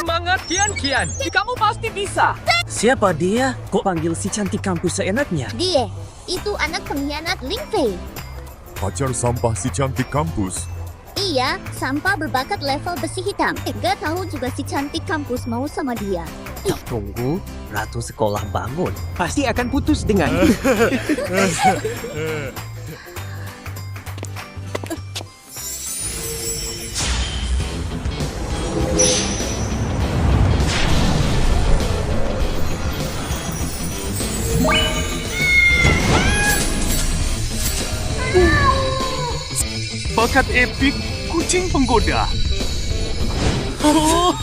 Semangat Kian. Kamu pasti bisa. Siapa dia? Kok panggil si cantik kampus seenaknya? Dia, itu anak pengkhianat Ling Fei. Pacar sampah si cantik kampus. Iya, sampah berbakat level besi hitam. Gak tahu juga si cantik kampus mau sama dia. Tunggu, ratu sekolah bangun. Pasti akan putus dengan. Bakat epik kucing penggoda. Oh,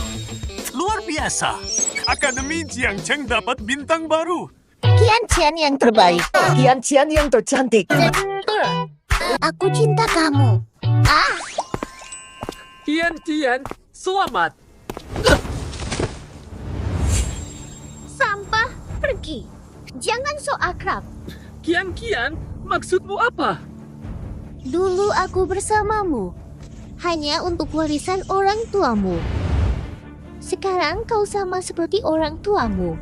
luar biasa. Akademi Jiang Cheng dapat bintang baru. Qian yang terbaik. Qian yang tercantik. Aku cinta kamu. Kian, selamat. Sampah, pergi. Jangan so akrab. Kian, maksudmu apa? Dulu aku bersamamu. Hanya untuk warisan orang tuamu. Sekarang kau sama seperti orang tuamu.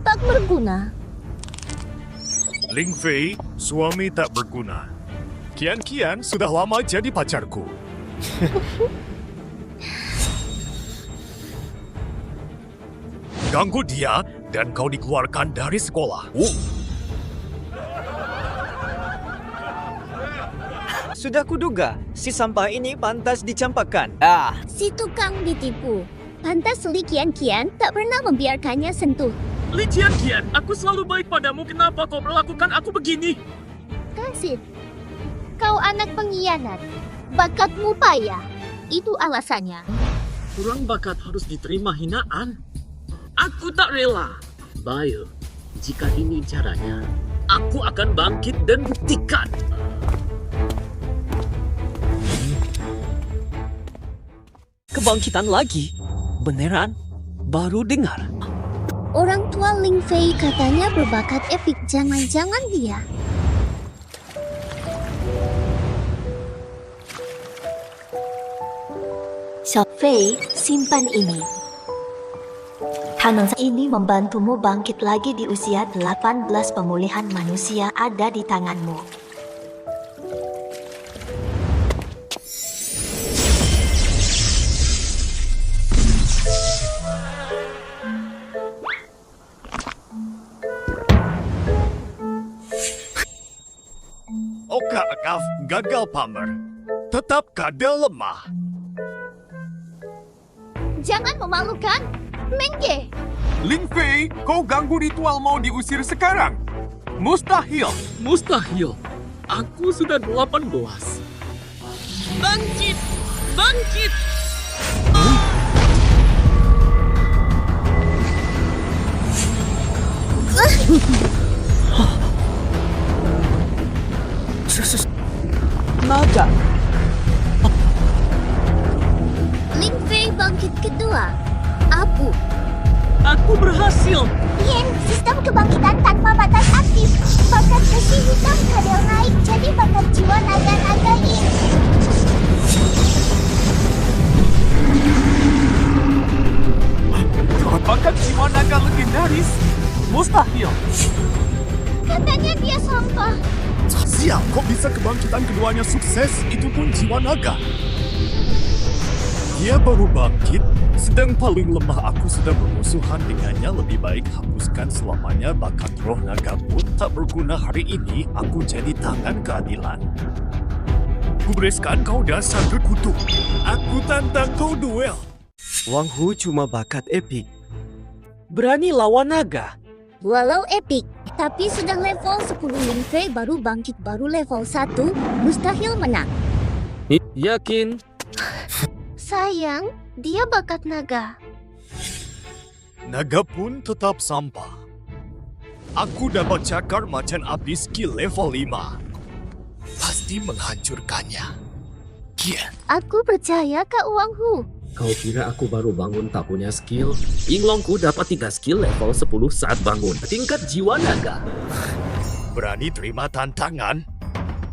Tak berguna. Ling Fei, suami tak berguna. Kian sudah lama jadi pacarku. Ganggu dia dan kau dikeluarkan dari sekolah. Sudah kuduga, si sampah ini pantas dicampakkan. Si tukang ditipu. Pantas Li Qian tak pernah membiarkannya sentuh. Li Kian, aku selalu baik padamu. Kenapa kau perlakukan aku begini? Kasih. Kau anak pengkhianat. Bakatmu payah. Itu alasannya. Kurang bakat harus diterima hinaan. Aku tak rela. Bayu, jika ini caranya, aku akan bangkit dan buktikan. Kebangkitan lagi? Beneran? Baru dengar. Orang tua Ling Fei katanya berbakat epik. Jangan-jangan dia. Fei, simpan ini. Tangan ini membantumu bangkit lagi di usia 18. Pemulihan manusia ada di tanganmu. Oka Akaf gagal pamer. Tetapkah dia lemah? Jangan memalukan. Mengge. Ling Fei, kau ganggu ritual mau diusir sekarang? Mustahil. Aku sudah 18. Bangkit! Naga. Ling Fei bangkit kedua. Aku berhasil. Sistem kebangkitan tanpa batas aktif. Bakat besi hitam kadal naik jadi bakat jiwa naga-naga ini. Bakat jiwa naga legendaris. Mustahil. Katanya dia sampah. Siap, kok bisa kebangkitan keduanya sukses? Itu pun jiwa naga. Dia baru bangkit, sedang paling lemah aku sudah bermusuhan dengannya. Lebih baik hapuskan selamanya. Bakat roh naga pun tak berguna hari ini. Aku jadi tangan keadilan. Kubreskan kau dasar terkutuk. Aku tantang kau duel. Wang Hu cuma bakat epik. Berani lawan naga. Walau epik, tapi sudah level 10 Ling Fei baru bangkit baru level 1, mustahil menang. Yakin? Sayang, dia bakat naga. Naga pun tetap sampah. Aku dapat cakar macan api skill level 5. Pasti menghancurkannya. Kian. Aku percaya Kak Wang Hu. Kau kira aku baru bangun tak punya skill? Yinglongku dapat 3 skill level 10 saat bangun. Tingkat jiwa naga. Berani terima tantangan?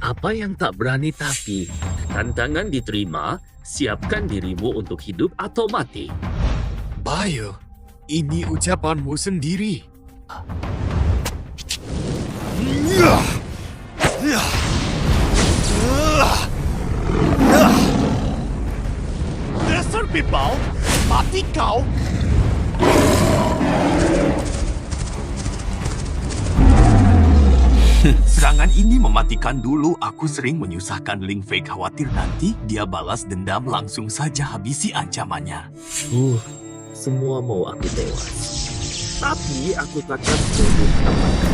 Apa yang tak berani tapi tantangan diterima, siapkan dirimu untuk hidup atau mati. Bayu, ini ucapanmu sendiri. Dasar bebal, mati kau! Serangan ini mematikan dulu. Aku sering menyusahkan Ling Fei, khawatir nanti dia balas dendam, langsung saja habisi ancamannya. Semua mau aku tewas. Tapi aku takkan tunggu tamatkan.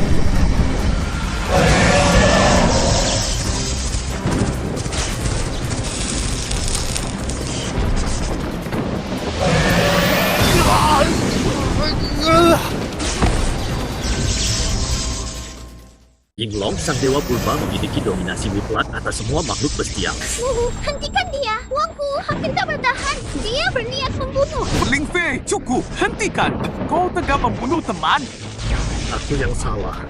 Yinglong, sang dewa purba, memiliki dominasi mutlak atas semua makhluk bestial. Hentikan dia! Wang Hu hampir tak bertahan. Dia berniat membunuh. Ling Fei, cukup! Hentikan! Kau tengah membunuh teman. Aku yang salah.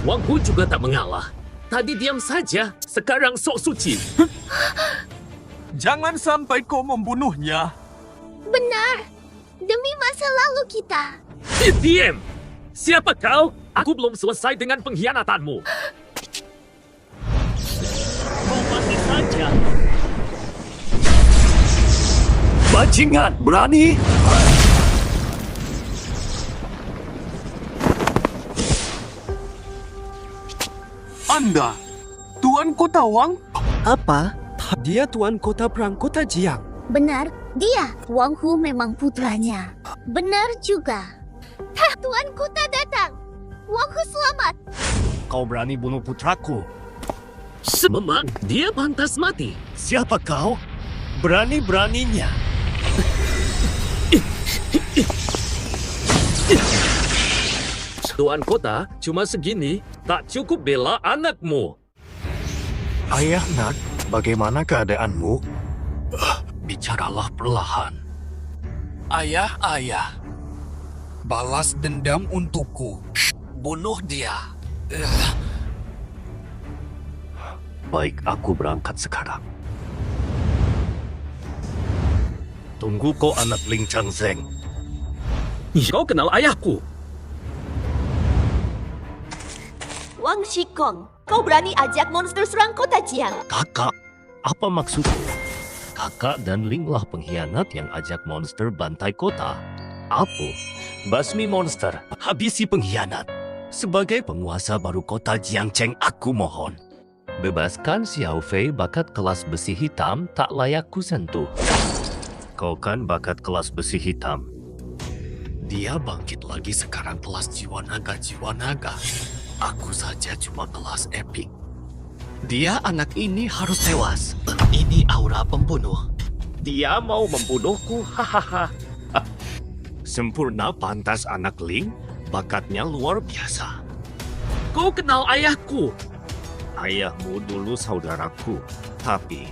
Wang Hu juga tak mengalah. Tadi diam saja, sekarang sok suci. Jangan sampai kau membunuhnya. Benar. Demi masa lalu kita. Diam! Siapa kau? Aku belum selesai dengan pengkhianatanmu. Kau mati saja. Bajingan, berani? Anda, Tuan Kota Wang? Apa? Dia tuan kota perang kota Jiang. Benar, dia. Wang Hu memang putranya. Benar juga. Tuan Kota datang. Wang Hu selamat. Kau berani bunuh putraku? Memang dia pantas mati. Siapa kau? Berani-beraninya. Tuan kota cuma segini, tak cukup bela anakmu. Ayah Nak, bagaimana keadaanmu? Bicaralah perlahan. Ayah. Balas dendam untukku. Bunuh dia. Baik, aku berangkat sekarang. Tunggu kau anak Ling Changzeng. Kau kenal ayahku? Wang Shikong, kau berani ajak monster serang kota Jiang. Kakak, apa maksudmu? Kakak dan Ling lah pengkhianat yang ajak monster bantai kota. Aku, basmi monster, habisi pengkhianat. Sebagai penguasa baru kota Jiangcheng, aku mohon. Bebaskan Xiao Fei, bakat kelas besi hitam tak layak ku sentuh. Kau kan bakat kelas besi hitam. Dia bangkit lagi sekarang kelas jiwa naga. Aku saja cuma kelas epik. Dia anak ini harus tewas. Ini aura pembunuh. Dia mau membunuhku, hahaha. Sempurna pantas anak Ling, bakatnya luar biasa. Kau kenal ayahku? Ayahmu dulu saudaraku, tapi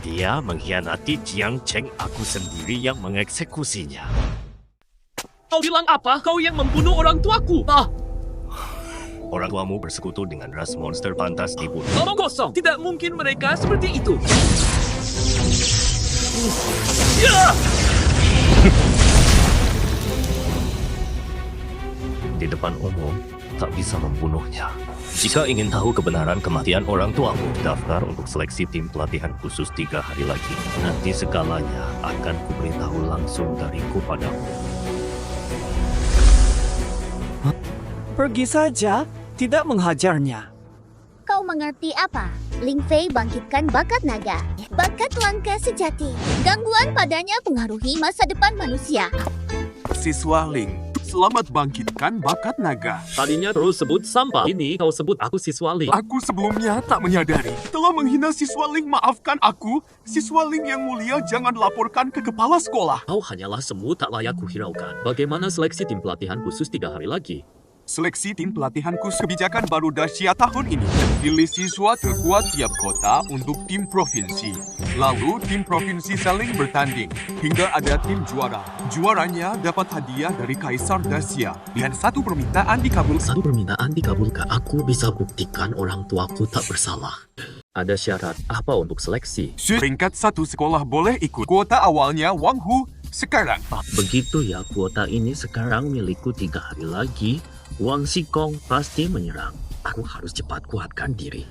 dia mengkhianati Jiangcheng, aku sendiri yang mengeksekusinya. Kau bilang apa? Kau yang membunuh orang tuaku. Orang tuamu bersekutu dengan ras monster pantas dibunuh. Ngomong kosong. Tidak mungkin mereka seperti itu. Di depan umum, tak bisa membunuhnya. Jika ingin tahu kebenaran kematian orang tuamu, daftar untuk seleksi tim pelatihan khusus 3 hari lagi. Nanti segalanya akan kuberitahu langsung dariku padamu. Pergi saja, tidak menghajarnya. Kau mengerti apa? Ling Fei bangkitkan bakat naga. Bakat langka sejati. Gangguan padanya pengaruhi masa depan manusia. Siswa Ling, selamat bangkitkan bakat naga. Tadinya terus sebut sampah. Ini kau sebut aku siswa Ling. Aku sebelumnya tak menyadari telah menghina siswa Ling. Maafkan aku. Siswa Ling yang mulia, jangan laporkan ke kepala sekolah. Kau hanyalah semut tak layak kuhiraukan. Bagaimana seleksi tim pelatihan khusus 3 hari lagi? Seleksi tim pelatihan khusus kebijakan baru Dacia tahun ini. Pilih siswa terkuat tiap kota untuk tim provinsi. Lalu tim provinsi saling bertanding hingga ada tim juara. Juaranya dapat hadiah dari Kaisar Dacia dan satu permintaan dikabulkan. Satu permintaan dikabulkan. Aku bisa buktikan orang tuaku tak bersalah. Ada syarat apa untuk seleksi? Peringkat 1 sekolah boleh ikut. Kuota awalnya Wang Hu sekarang. Begitu ya, kuota ini sekarang milikku 3 hari lagi. Wang Xikong pasti menyerang. Aku harus cepat kuatkan diri.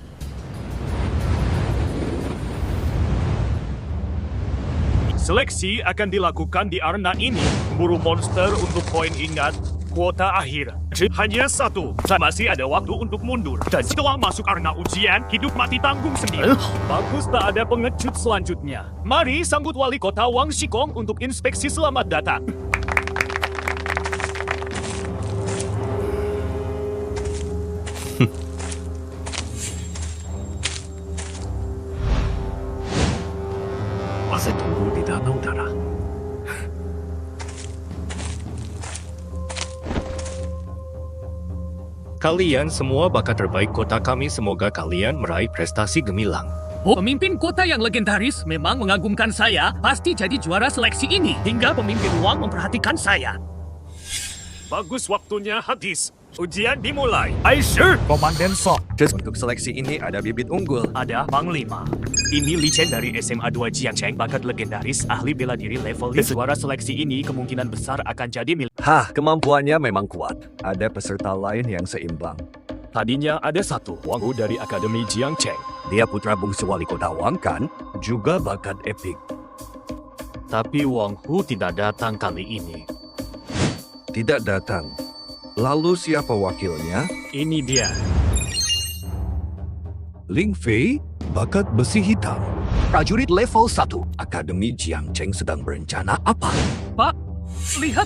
Seleksi akan dilakukan di arena ini. Buru monster untuk poin ingat. Kuota akhir. Hanya 1. Masih ada waktu untuk mundur. Dan setelah masuk arena ujian, hidup mati tanggung sendiri. Bagus, tak ada pengecut selanjutnya. Mari sambut wali kota Wang Xikong untuk inspeksi selamat datang. Masa tunggu di danau darah. Kalian semua bakat terbaik kota kami, semoga kalian meraih prestasi gemilang. Pemimpin kota yang legendaris memang mengagumkan saya, pasti jadi juara seleksi ini. Hingga pemimpin Wang memperhatikan saya. Bagus, waktunya habis. Ujian dimulai. Aisyah, Komandan Sok. Untuk seleksi ini ada bibit unggul. Ada Panglima. Ini Lichen dari SMA 2 Jiangcheng, bakat legendaris, ahli bela diri level 5. Suara seleksi ini kemungkinan besar akan jadi milik. Kemampuannya memang kuat. Ada peserta lain yang seimbang. Tadinya ada 1, Wang Hu dari Akademi Jiangcheng. Dia putra bungsu wali kota Wang kan? Juga bakat epik. Tapi Wang Hu tidak datang kali ini. Tidak datang. Lalu siapa wakilnya? Ini dia. Ling Fei, bakat besi hitam. Prajurit level 1. Akademi Jiangcheng sedang berencana apa? Pak, lihat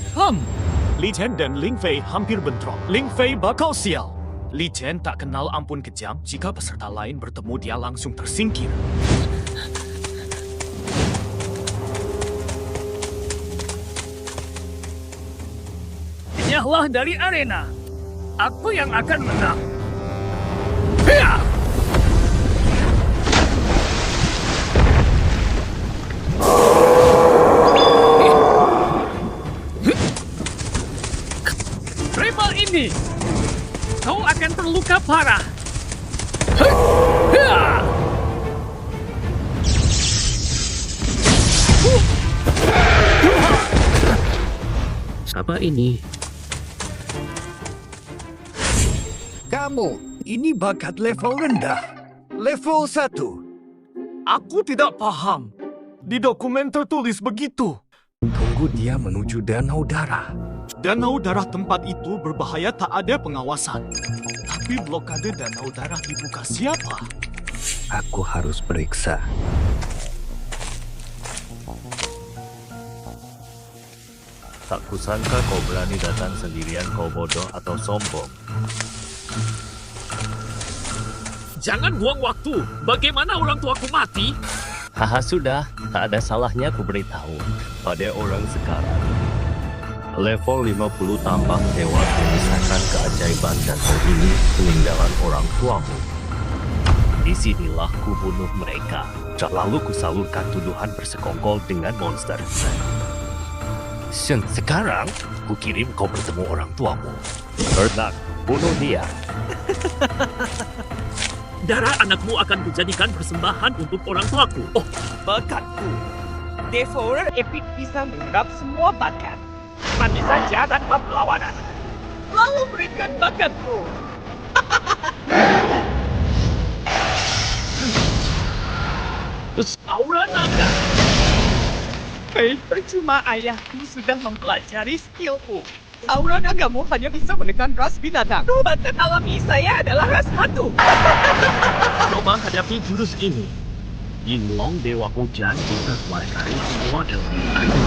Li Chen dan Ling Fei hampir bentrok. Ling Fei bakal sial. Li Chen tak kenal ampun kejam, jika peserta lain bertemu dia langsung tersingkir. Nyahlah dari arena. Aku yang akan menang. Terima ini. Kau akan terluka parah. Apa ini? Kamu, ini bakat level rendah. Level 1. Aku tidak paham. Di dokumen tertulis begitu. Tunggu dia menuju danau darah. Danau darah tempat itu berbahaya, tak ada pengawasan. Tapi blokade danau darah dibuka siapa? Aku harus periksa. Tak kusangka kau berani datang sendirian, kau bodoh atau sombong. Jangan buang waktu. Bagaimana orang tuaku mati? Sudah. Tak ada salahnya ku beritahu pada orang sekarang. Level 50 tambah tewas memisahkan keajaiban danau ini peninggalan orang tuamu. Disinilah ku bunuh mereka. Lalu ku salurkan tuduhan bersekongkol dengan monster. Sekarang ku kirim kau bertemu orang tuamu. Hendak bunuh dia. Darah anakmu akan kujadikan persembahan untuk orang tuaku. Oh, Bakatku. Devourer Epic bisa menyerap semua bakat. Mati saja tanpa perlawanan. Lalu berikan bakatku. Aura naga. Percuma ayahku sudah mempelajari skillku. Aura nagamu hanya bisa menekan ras binatang. Bakat alami saya adalah ras batu. coba hadapi jurus ini. Yinglong Dewa Hujan bisa kuasai semua ilmu air.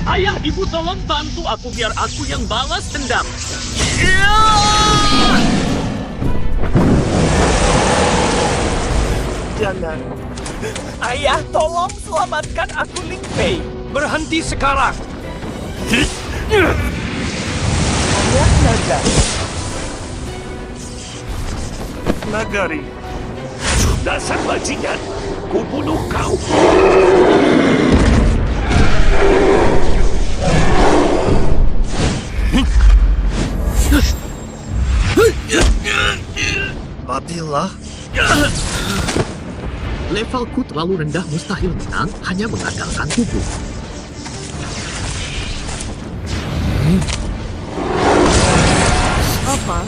Ayah, ibu tolong bantu aku biar aku yang balas dendam. Jangan. Ayah, tolong selamatkan aku, Ling Fei. Berhenti sekarang. Ayah naga. Nagari. Dasar bajingan. Ku bunuh kau. Matilah. Levelku terlalu rendah, mustahil menang, hanya mengandalkan tubuh. Apa?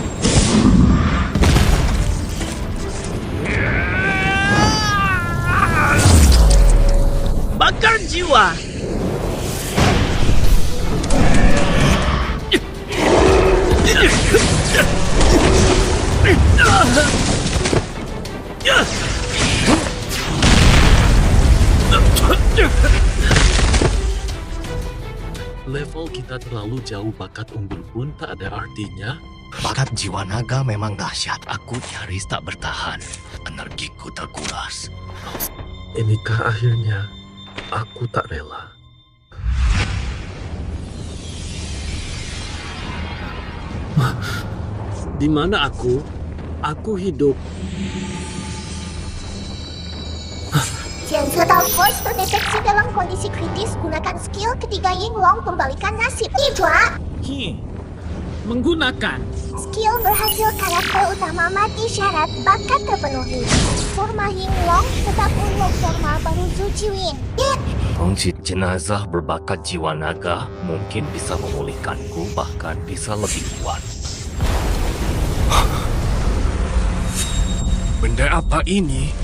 Bakar jiwa! Level kita terlalu jauh, bakat unggul pun tak ada artinya. Bakat jiwa naga memang dahsyat. Aku nyaris tak bertahan. Energiku terkuras. Inikah akhirnya? Aku tak rela. Di mana aku? Aku hidup. 检测到 Force terdeteksi dalam kondisi kritis, gunakan skill ketiga Yinglong pembalikan nasib. Hijwa, Menggunakan skill berhasil, karakter utama mati syarat, bakat terpenuhi. Forma Yinglong tetap unlock forma baru Zujiwin. Kunci jenazah berbakat jiwa naga mungkin bisa memulihkanku, bahkan bisa lebih kuat. Benda apa ini?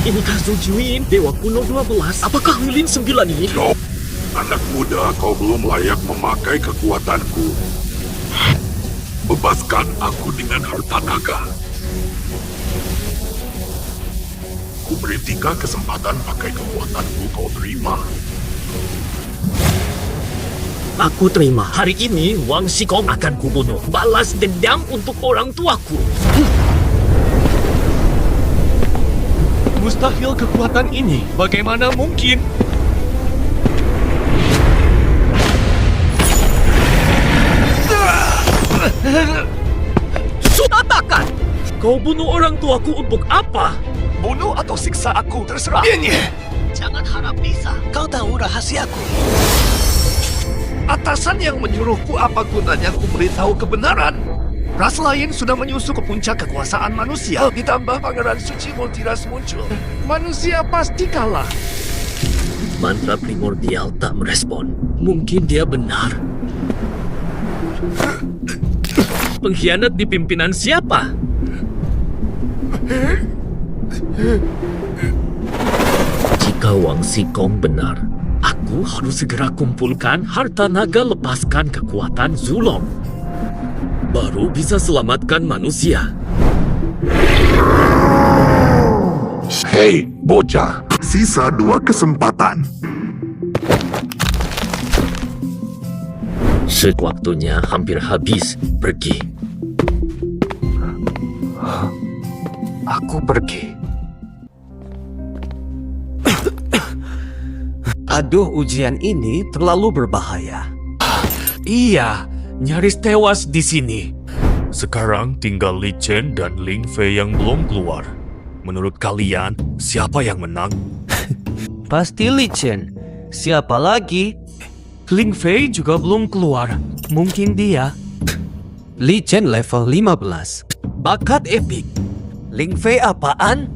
Inikah Zujiwin, Dewa Kuno 12? Apakah Lilin 9 ini? Anak muda, kau belum layak memakai kekuatanku. Bebaskan aku dengan harta naga. Ku beri 3 kesempatan pakai kekuatanku, kau terima. Aku terima. Hari ini Wang Xikong akan kubunuh. Balas dendam untuk orang tuaku. Mustahil kekuatan ini. Bagaimana mungkin? Katakan! Kau bunuh orang tuaku untuk apa? Bunuh atau siksa aku, terserah. Jangan harap bisa. Kau tahu rahasiaku. Atasan yang menyuruhku, apa gunanya aku beritahu kebenaran? Ras lain sudah menyusup ke puncak kekuasaan manusia. Ditambah Pangeran Suci Multiras muncul. Manusia pasti kalah. Mantra primordial tak merespon. Mungkin dia benar. Pengkhianat di pimpinan siapa? Jika Wang Xikong benar, aku harus segera kumpulkan harta naga, lepaskan kekuatan Zulong. Baru bisa selamatkan manusia. Hei, bocah. Sisa 2 kesempatan. Waktunya hampir habis. Pergi. Aku pergi. Aduh, ujian ini terlalu berbahaya. Iya, nyaris tewas di sini. Sekarang tinggal Li Chen dan Ling Fei yang belum keluar. Menurut kalian, siapa yang menang? Pasti Li Chen. Siapa lagi? Ling Fei juga belum keluar. Mungkin dia. Li Chen level 15. Bakat epik. Ling Fei apaan?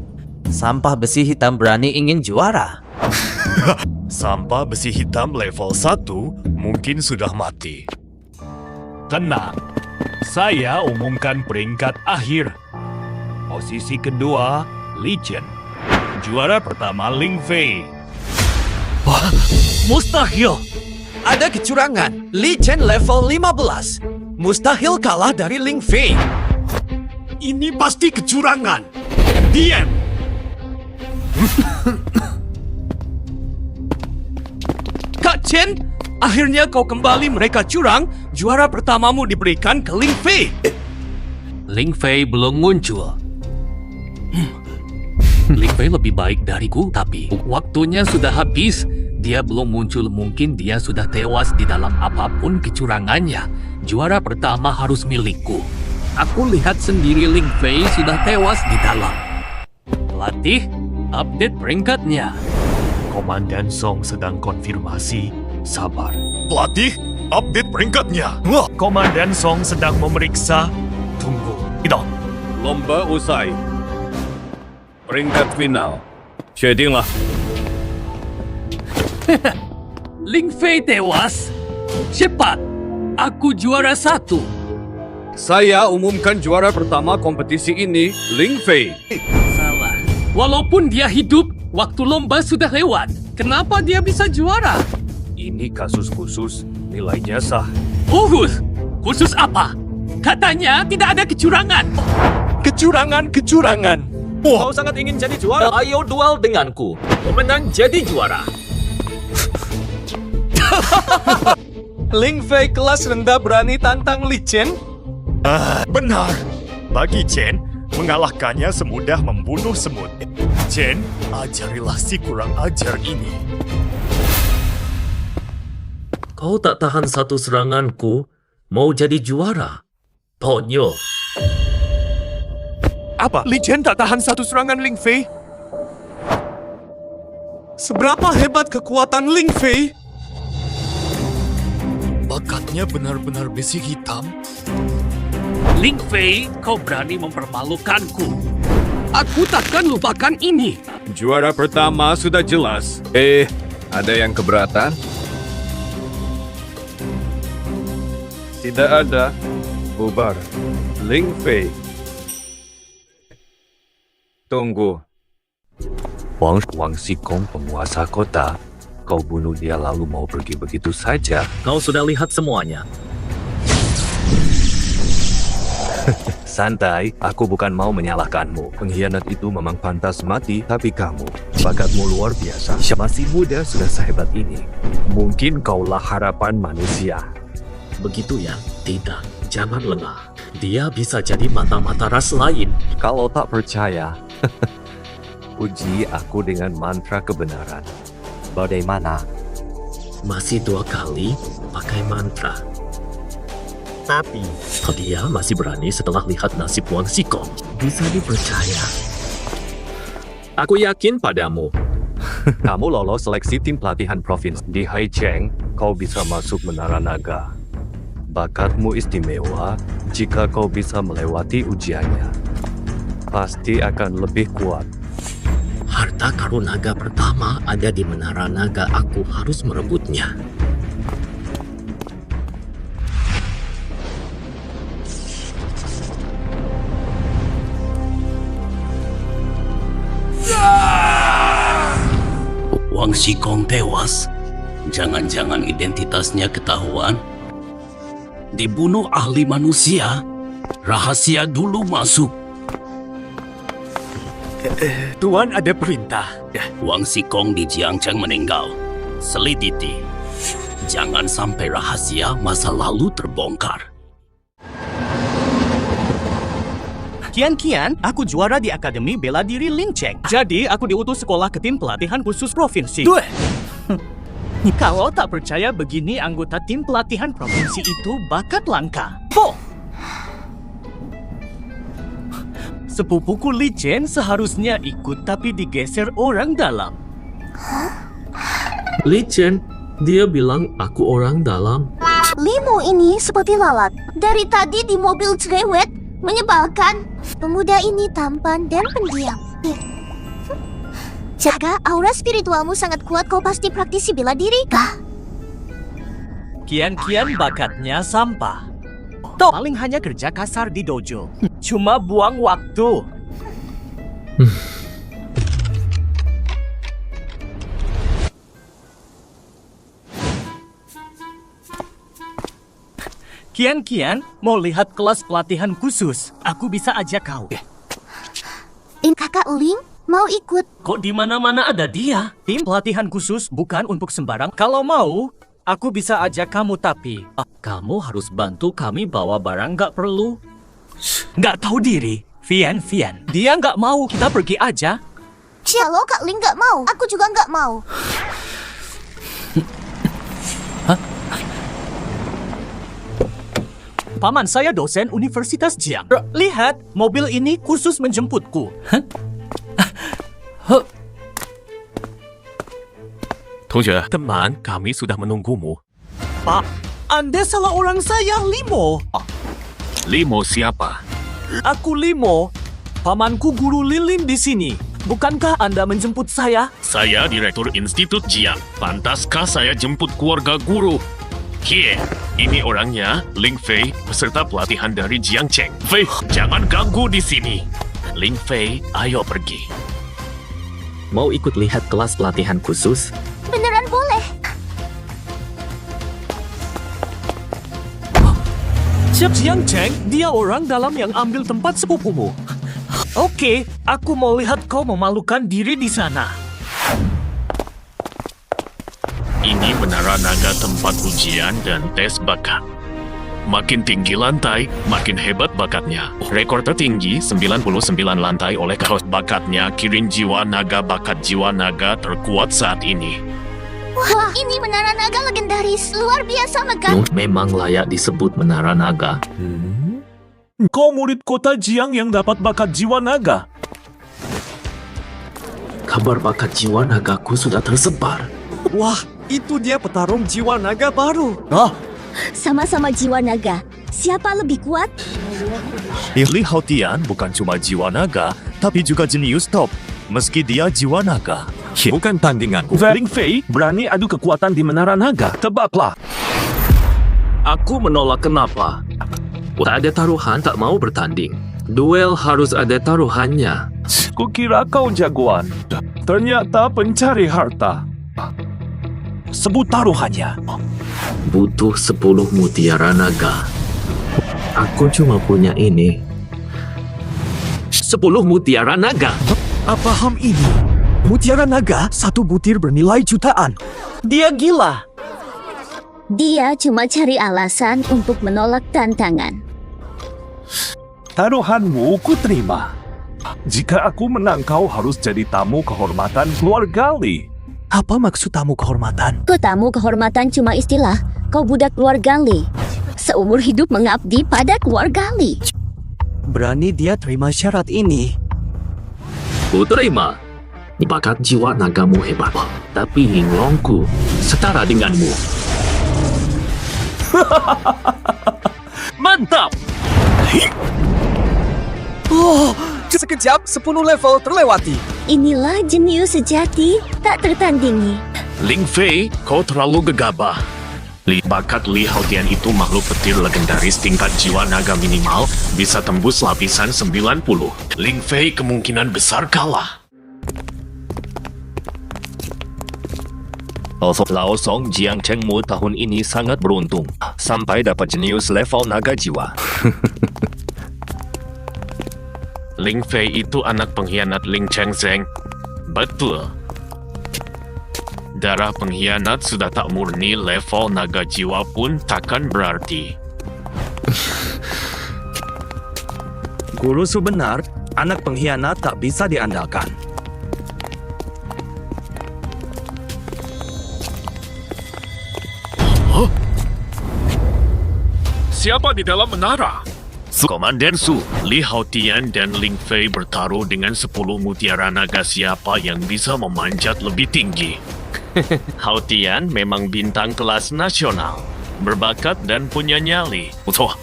Sampah besi hitam berani ingin juara. Sampah besi hitam level 1 mungkin sudah mati. Tenang, saya umumkan peringkat akhir. Posisi kedua, Li Chen. Juara pertama, Ling Fei. Wah, mustahil. Ada kecurangan. Li Chen level 15. Mustahil kalah dari Ling Fei. Ini pasti kecurangan. Diam! Kak Chen, akhirnya kau kembali. Mereka curang. Juara pertamamu diberikan ke Ling Fei. Ling Fei belum muncul. Ling Fei lebih baik dariku, tapi waktunya sudah habis. Dia belum muncul, mungkin dia sudah tewas di dalam apapun kecurangannya. Juara pertama harus milikku. Aku lihat sendiri Ling Fei sudah tewas di dalam. Pelatih, update peringkatnya. Komandan Song sedang konfirmasi. Sabar. Pelatih, update peringkatnya. Komandan Song sedang memeriksa. Tunggu. Itu. Lomba usai. Peringkat final. 确定了。 Ling Fei tewas. Cepat, aku juara 1. Saya umumkan juara pertama kompetisi ini, Ling Fei. Salah. Walaupun dia hidup, waktu lomba sudah lewat. Kenapa dia bisa juara? Ini kasus khusus. Nilainya sah. Khusus apa? Katanya tidak ada kecurangan. Kecurangan. Kau sangat ingin jadi juara. Ayo duel denganku. Pemenang jadi juara. Ling Fei kelas rendah berani tantang Li Chen? Benar. Bagi Chen, mengalahkannya semudah membunuh semut. Chen, ajarilah si kurang ajar ini. Kau tak tahan satu seranganku, mau jadi juara. Tonyo. Apa? Li Chen tak tahan satu serangan Ling Fei? Seberapa hebat kekuatan Ling Fei? Bakatnya benar-benar besi hitam. Ling Fei, kau berani mempermalukanku. Aku takkan lupakan ini. Juara pertama sudah jelas. Ada yang keberatan? Tidak ada. Bubar. Ling Fei. Tunggu. Wang Xikong penguasa kota. Kau bunuh dia lalu mau pergi begitu saja. Kau sudah lihat semuanya. Santai, aku bukan mau menyalahkanmu. Pengkhianat itu memang pantas mati, tapi kamu, bakatmu luar biasa. Masih muda sudah sehebat ini. Mungkin kaulah harapan manusia. Begitu ya? Tidak, jangan lengah. Dia bisa jadi mata-mata ras lain. Kalau tak percaya, uji aku dengan mantra kebenaran. Bagaimana? Masih 2 kali pakai mantra. Tapi Dia masih berani setelah lihat nasib Wang Xikong. Bisa dipercaya. Aku yakin padamu. kamu lolos seleksi tim pelatihan provinsi di Haicheng. Kau bisa masuk Menara Naga. Bakatmu istimewa. Jika kau bisa melewati ujiannya, pasti akan lebih kuat. Harta karun naga pertama ada di Menara Naga. Aku harus merebutnya. Wang Xikong tewas. Jangan-jangan identitasnya ketahuan. Dibunuh ahli manusia. Rahasia dulu masuk. Tuan ada perintah. Wang Xikong di Jiangcheng meninggal. Selidiki. Jangan sampai rahasia masa lalu terbongkar. Kian, aku juara di Akademi Bela Diri Lin Cheng. Jadi, aku diutus sekolah ke tim pelatihan khusus provinsi. Kalau tak percaya begini, anggota tim pelatihan provinsi itu bakat langka. Sepupuku Li Chen seharusnya ikut tapi digeser orang dalam. Li Chen, dia bilang aku orang dalam. Limu ini seperti lalat. Dari tadi di mobil cerewet, menyebalkan. Pemuda ini tampan dan pendiam. Jaga aura spiritualmu sangat kuat, kau pasti praktisi bela diri kah? Kian bakatnya sampah. Paling hanya kerja kasar di dojo. Cuma buang waktu. Kian, mau lihat kelas pelatihan khusus? Aku bisa ajak kau. Kakak Ling, mau ikut? Kok di mana-mana ada dia? Tim pelatihan khusus bukan untuk sembarang. Kalau mau, aku bisa ajak kamu tapi kamu harus bantu kami bawa barang nggak perlu. Nggak tahu diri. Vian. Dia nggak mau, kita pergi aja. Kalau Kak Ling nggak mau, aku juga nggak mau. Paman saya dosen Universitas Jiang. Lihat, mobil ini khusus menjemputku. Tongxue, teman, kami sudah menunggumu. Pak, Anda salah orang saya, Limo. Limo siapa? Aku Limo. Pamanku guru lilin di sini. Bukankah Anda menjemput saya? Saya Direktur Institut Jiang. Pantaskah saya jemput keluarga guru? Here, ini orangnya, Ling Fei, peserta pelatihan dari Jiang Cheng. Fei, jangan ganggu di sini. Ling Fei, ayo pergi. Mau ikut lihat kelas pelatihan khusus? Beneran boleh. Siap Jiang Cheng, dia orang dalam yang ambil tempat sepupumu. Oke, aku mau lihat kau memalukan diri di sana. Ini menara naga tempat ujian dan tes bakat. Makin tinggi lantai, makin hebat bakatnya. Rekor tertinggi 99 lantai oleh kaos bakatnya Kirin Jiwa Naga bakat jiwa naga terkuat saat ini. Wah, ini menara naga legendaris. Luar biasa megah. Memang layak disebut menara naga. Kau murid kota Jiang yang dapat bakat jiwa naga. Kabar bakat jiwa nagaku sudah tersebar. Wah, itu dia petarung jiwa naga baru. Sama-sama jiwa naga. Siapa lebih kuat? Li Haotian bukan cuma jiwa naga, tapi juga jenius top. Meski dia jiwa naga. Bukan tandinganku. Ling Fei berani adu kekuatan di menara naga. Tebaklah. Aku menolak kenapa? Tak ada taruhan tak mau bertanding. Duel harus ada taruhannya. Kukira kau jagoan. Ternyata pencari harta. Sebut taruhannya. Butuh 10 mutiara naga. Aku cuma punya ini. 10 mutiara naga. Apa ham ini? Mutiara naga, satu butir bernilai jutaan. Dia gila. Dia cuma cari alasan untuk menolak tantangan. Taruhanmu ku terima. Jika aku menang, kau harus jadi tamu kehormatan keluarga Li. Apa maksud tamu kehormatan? Tamu kehormatan cuma istilah. Kau budak keluarga Li. Seumur hidup mengabdi pada keluarga Li. Berani dia terima syarat ini. Ku terima. Bakat jiwa nagamu hebat. Tapi linglongku setara denganmu. Mantap! Oh, sekejap 10 level terlewati. Inilah jenius sejati, tak tertandingi. Ling Fei, kau terlalu gegabah. Bakat Li Haotian itu makhluk petir legendaris tingkat jiwa naga minimal, bisa tembus lapisan 90. Ling Fei kemungkinan besar kalah. Lao Song Jiang Chengmu tahun ini sangat beruntung. Sampai dapat jenius level naga jiwa. Ling Fei itu anak pengkhianat Ling Chengzeng. Betul. Darah pengkhianat sudah tak murni, level naga jiwa pun takkan berarti. Guru Su benar, anak pengkhianat tak bisa diandalkan. Siapa di dalam menara? Komandan Su, Li Haotian dan Ling Fei bertaruh dengan 10 mutiara naga siapa yang bisa memanjat lebih tinggi. Haotian memang bintang kelas nasional, berbakat dan punya nyali. Wah,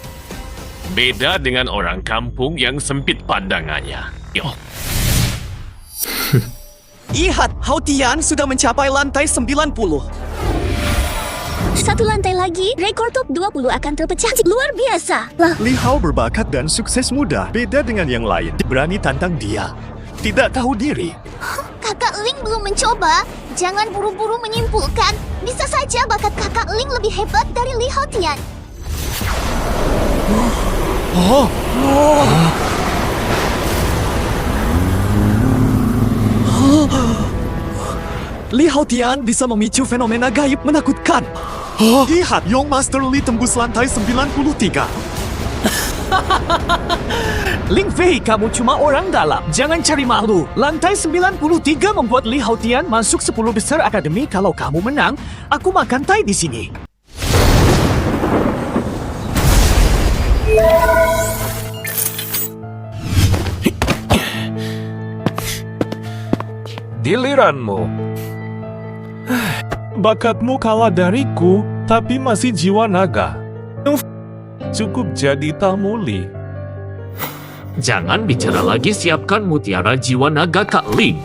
beda dengan orang kampung yang sempit pandangannya. Yo. Lihat, Haotian sudah mencapai lantai 90. Satu lantai lagi, rekor top 20 akan terpecah. Luar biasa. Lah, Li Hao berbakat dan sukses muda, beda dengan yang lain. Berani tantang dia. Tidak tahu diri. Kakak Ling belum mencoba. Jangan buru-buru menyimpulkan. Bisa saja bakat kakak Ling lebih hebat dari Li Haotian. Li Haotian bisa memicu fenomena gaib menakutkan. Lihat, Young Master Li tembus lantai 93. Ling Fei, kamu cuma orang dalam. Jangan cari malu. Lantai 93 membuat Li Haotian masuk 10 besar akademi. Kalau kamu menang, aku makan tai di sini. Giliranmu. Bakatmu kalah dariku, tapi masih jiwa naga. Cukup jadi tamu, Li. Jangan bicara lagi, siapkan mutiara jiwa naga Kak Ling.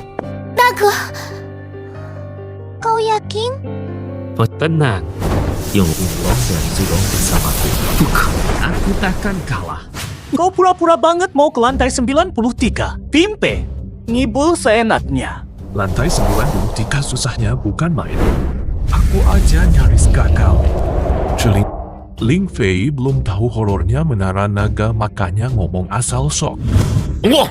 Naga. Kau yakin? Tenang. Yung Ulong dan Zulong bersamaku. Bukan, aku takkan kalah. Kau pura-pura banget mau ke lantai 93. Pimpe, ngibul seenaknya. Lantai 93 susahnya bukan main. Aku aja nyaris gagal. Ling Fei belum tahu horornya menara naga, makanya ngomong asal sok. Wah!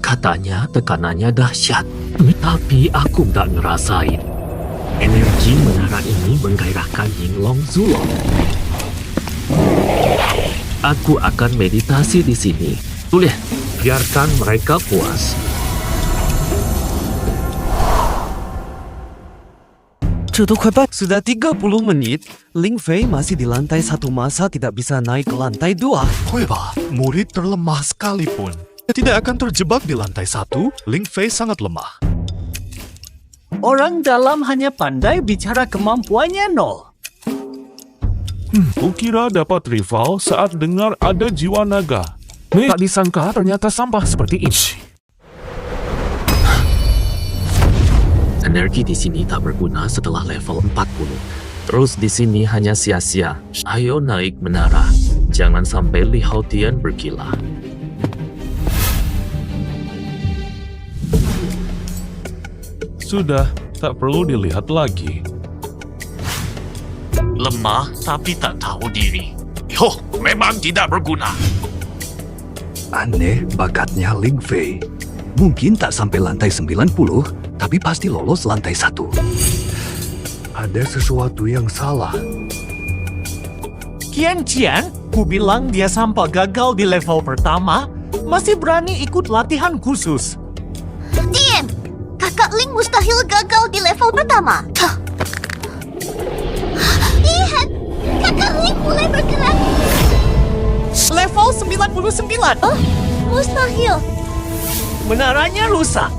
Katanya tekanannya dahsyat, tapi aku nggak ngerasain. Energi menara ini menggairahkan Yinglong Zulong. Aku akan meditasi di sini. Boleh, biarkan mereka puas. Sudah 30 menit, Ling Fei masih di lantai 1 masa tidak bisa naik ke lantai 2. Huiba, murid terlemah sekalipun tidak akan terjebak di lantai 1. Ling Fei sangat lemah. Orang dalam hanya pandai bicara kemampuannya nol. Kukira dapat rival saat dengar ada jiwa naga. Tak disangka ternyata sampah seperti ini. Energi di sini tak berguna setelah level 40. Terus di sini hanya sia-sia. Ayo naik menara. Jangan sampai Li Haotian bergila. Sudah, tak perlu dilihat lagi. Lemah tapi tak tahu diri. Yo, memang tidak berguna. Aneh bakatnya Ling Fei. Mungkin tak sampai lantai 90, tapi pasti lolos lantai 1. Ada sesuatu yang salah. Qian Qian, ku bilang dia sampah gagal di level pertama, masih berani ikut latihan khusus. Diam! Kakak Ling mustahil gagal di level pertama. Lihat! Kakak Ling mulai bergerak. Level 99. Oh, mustahil. Menaranya rusak.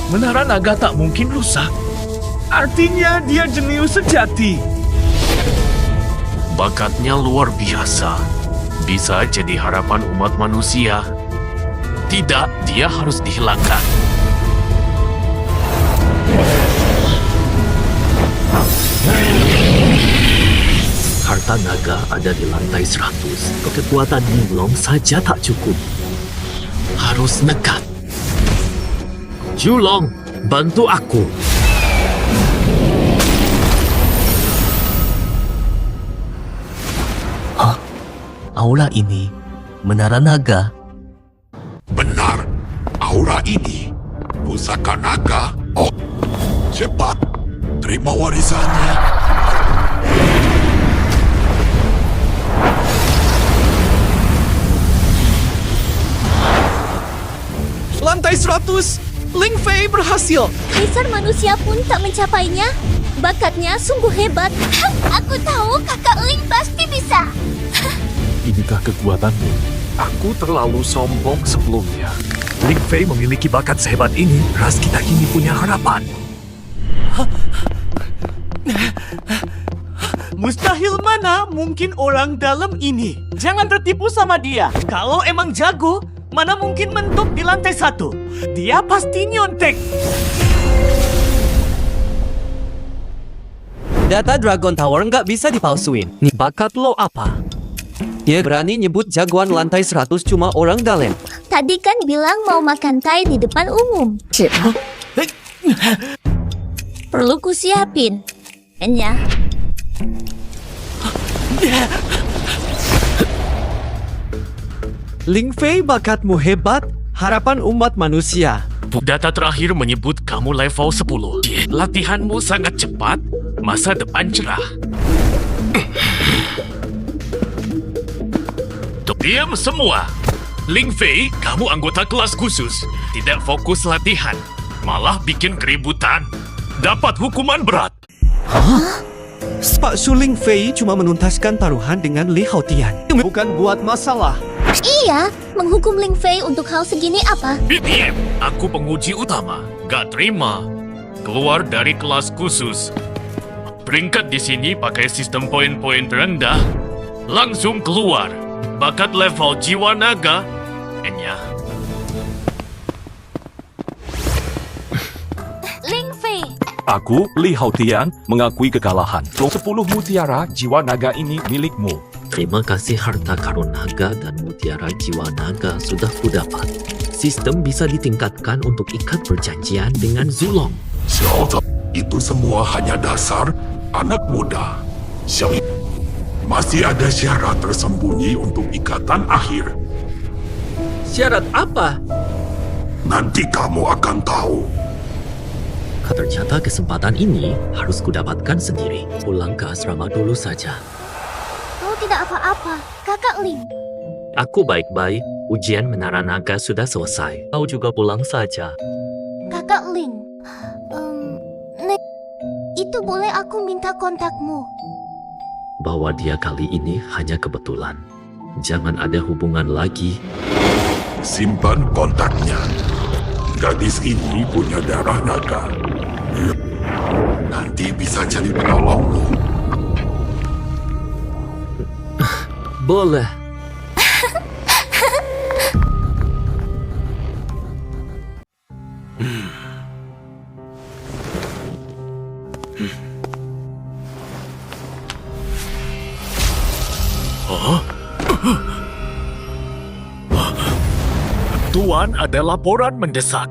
Menara naga tak mungkin rusak. Artinya dia jenius sejati. Bakatnya luar biasa. Bisa jadi harapan umat manusia. Tidak, dia harus dihilangkan. Harta naga ada di lantai 100. Kekuatan Yinglong saja tak cukup. Harus nekat. Zulong, bantu aku. Aura ini menara naga. Benar, aura ini pusaka naga. Oh, cepat, terima warisannya. Lantai 100, Ling Fei berhasil. Kaisar manusia pun tak mencapainya. Bakatnya sungguh hebat. Aku tahu kakak Ling pasti bisa. Inikah kekuatanmu? Aku terlalu sombong sebelumnya. Ling Fei memiliki bakat sehebat ini, ras kita kini punya harapan. Mustahil mana mungkin orang dalam ini. Jangan tertipu sama dia. Kalau emang jago, mana mungkin mentok di lantai 1. Dia pasti nyontek. Data Dragon Tower nggak bisa dipalsuin. Nih bakat lo apa? Dia berani nyebut jagoan lantai 100 cuma orang dalam. Tadi kan bilang mau makan tai di depan umum. Perlu ku siapin. Ya. Ling Fei, bakatmu hebat, harapan umat manusia. Data terakhir menyebut kamu level 10. Latihanmu sangat cepat, masa depan cerah. Diam semua. Ling Fei, kamu anggota kelas khusus. Tidak fokus latihan, malah bikin keributan. Dapat hukuman berat. Pak Su Ling Fei cuma menuntaskan taruhan dengan Li Haotian. Bukan buat masalah. Iya, menghukum Ling Fei untuk hal segini apa? BTM, aku penguji utama. Gak terima. Keluar dari kelas khusus. Peringkat di sini pakai sistem poin-poin terendah. Langsung keluar. Bakat level jiwa naga. Enya. Ling Fei, Aku, Li Haotian, mengakui kekalahan. 10 mutiara jiwa naga ini milikmu. Terima kasih harta karun naga dan mutiara jiwa naga sudah kudapat. Sistem bisa ditingkatkan untuk ikat perjanjian dengan Zulong. Xiao, itu semua hanya dasar anak muda. Xiao, masih ada syarat tersembunyi untuk ikatan akhir. Syarat apa? Nanti kamu akan tahu. Ternyata kesempatan ini harus kudapatkan sendiri. Pulang ke asrama dulu saja. kau tidak apa-apa, Kakak Ling. Aku baik-baik. Ujian menara naga sudah selesai. Kau juga pulang saja. Kakak Ling, itu boleh aku minta kontakmu? Bahwa dia kali ini hanya kebetulan. Jangan ada hubungan lagi. Simpan kontaknya. Gadis ini punya darah naga. Nanti bisa jadi penolongmu. Boleh. Tuan, ada laporan mendesak.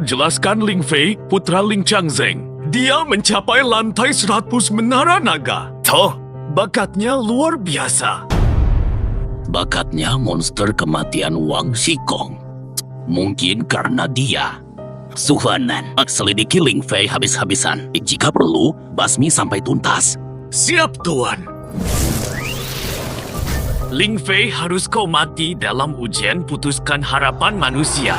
Jelaskan Ling Fei, putra Ling Changzeng. Dia mencapai lantai 100 menara naga. Toh, bakatnya luar biasa. Bakatnya monster kematian Wang Xikong. Mungkin karena dia. Suhanan, selidiki Ling Fei habis-habisan. Jika perlu, basmi sampai tuntas. Siap, Tuan. Ling Fei harus kau mati dalam ujian putuskan harapan manusia.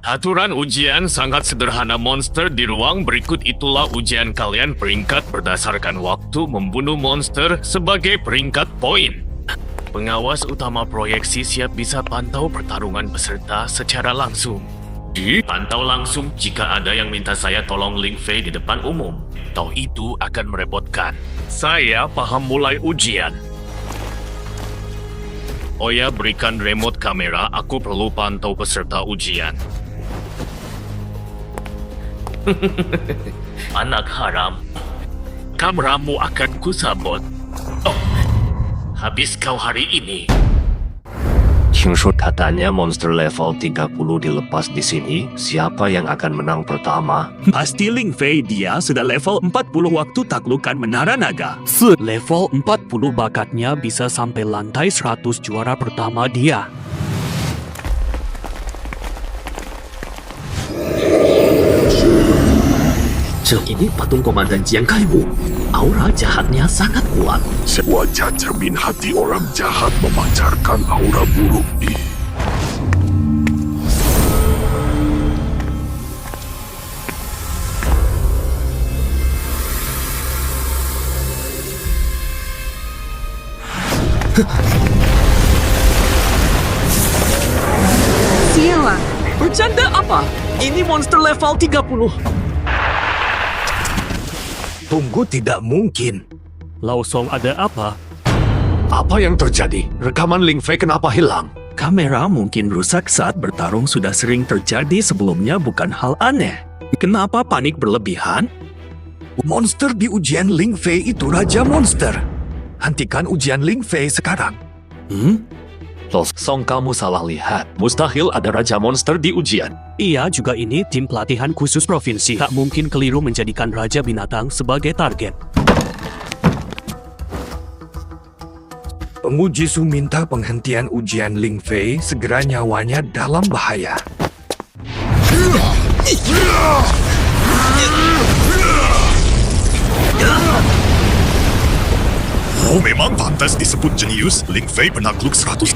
Aturan ujian sangat sederhana monster di ruang berikut itulah ujian kalian peringkat berdasarkan waktu membunuh monster sebagai peringkat poin. Pengawas utama proyeksi siap bisa pantau pertarungan peserta secara langsung. Pantau langsung jika ada yang minta saya tolong Ling Fei di depan umum. Tahu itu akan merepotkan. Saya paham mulai ujian. Oya, berikan remote kamera, aku perlu pantau peserta ujian. Anak haram, kameramu akan kusabot. Oh, habis kau hari ini. Katanya monster level 30 dilepas di sini. Siapa yang akan menang pertama? Pasti Ling Fei, dia sudah level 40 waktu taklukan menara naga. Level 40 bakatnya bisa sampai lantai 100 juara pertama dia. Ini patung komandan Jiang Kaibu. Aura jahatnya sangat kuat. Wajah cermin hati orang jahat memancarkan aura buruk di... Sialan, bercanda apa? Ini monster level 30. Tunggu, tidak mungkin. Lao Song, ada apa? Apa yang terjadi? Rekaman Ling Fei kenapa hilang? Kamera mungkin rusak saat bertarung sudah sering terjadi sebelumnya, bukan hal aneh. Kenapa panik berlebihan? Monster di ujian Ling Fei itu Raja Monster. Hentikan ujian Ling Fei sekarang. Song, kamu salah lihat. Mustahil ada Raja Monster di ujian. Iya, juga ini tim pelatihan khusus provinsi. Tak mungkin keliru menjadikan Raja Binatang sebagai target. Penguji Su minta penghentian ujian Ling Fei, segera nyawanya dalam bahaya. Oh, memang pantas disebut jenius. Ling Fei penakluk 100.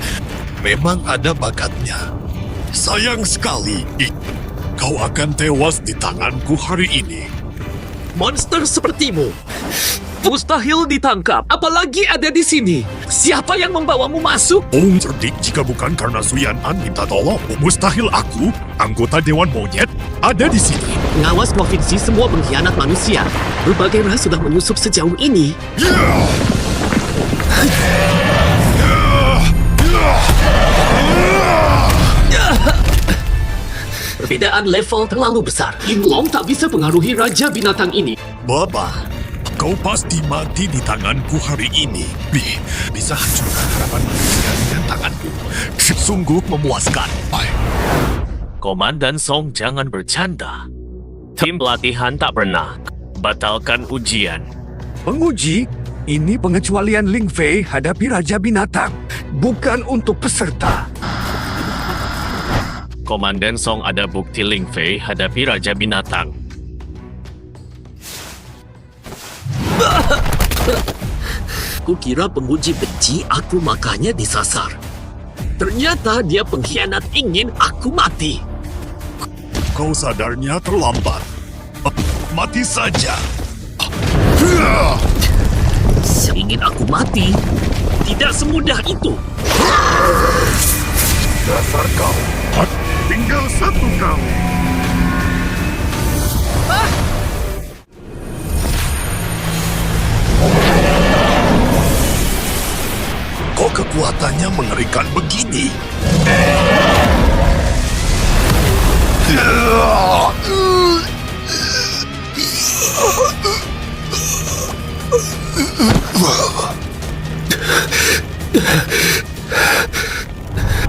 Memang ada bakatnya. Sayang sekali, kau akan tewas di tanganku hari ini. Monster sepertimu mustahil ditangkap, apalagi ada di sini. Siapa yang membawamu masuk? Oh, cerdik, jika bukan karena Suyanan minta tolong, mustahil aku, anggota Dewan Monyet, ada di sini. Pengawas provinsi semua pengkhianat manusia. Berbagai ras sudah menyusup sejauh ini. Perbedaan level terlalu besar. Linglong tak bisa pengaruhi Raja Binatang ini. Baba, kau pasti mati di tanganku hari ini. Bisa hancurkan harapan manusia dengan tanganku. Sungguh memuaskan. Komandan Song jangan bercanda. Tim pelatihan tak pernah batalkan ujian. Penguji, ini pengecualian Ling Fei hadapi Raja Binatang, bukan untuk peserta. Komandan Song ada bukti Ling Fei hadapi Raja Binatang. Kukira penguji benci aku, makanya disasar. Ternyata dia pengkhianat ingin aku mati. Kau sadarnya terlambat. Mati saja. Ingin aku mati? Tidak semudah itu. Dasar kau. Tinggal satu kau. Kok kekuatannya mengerikan begini?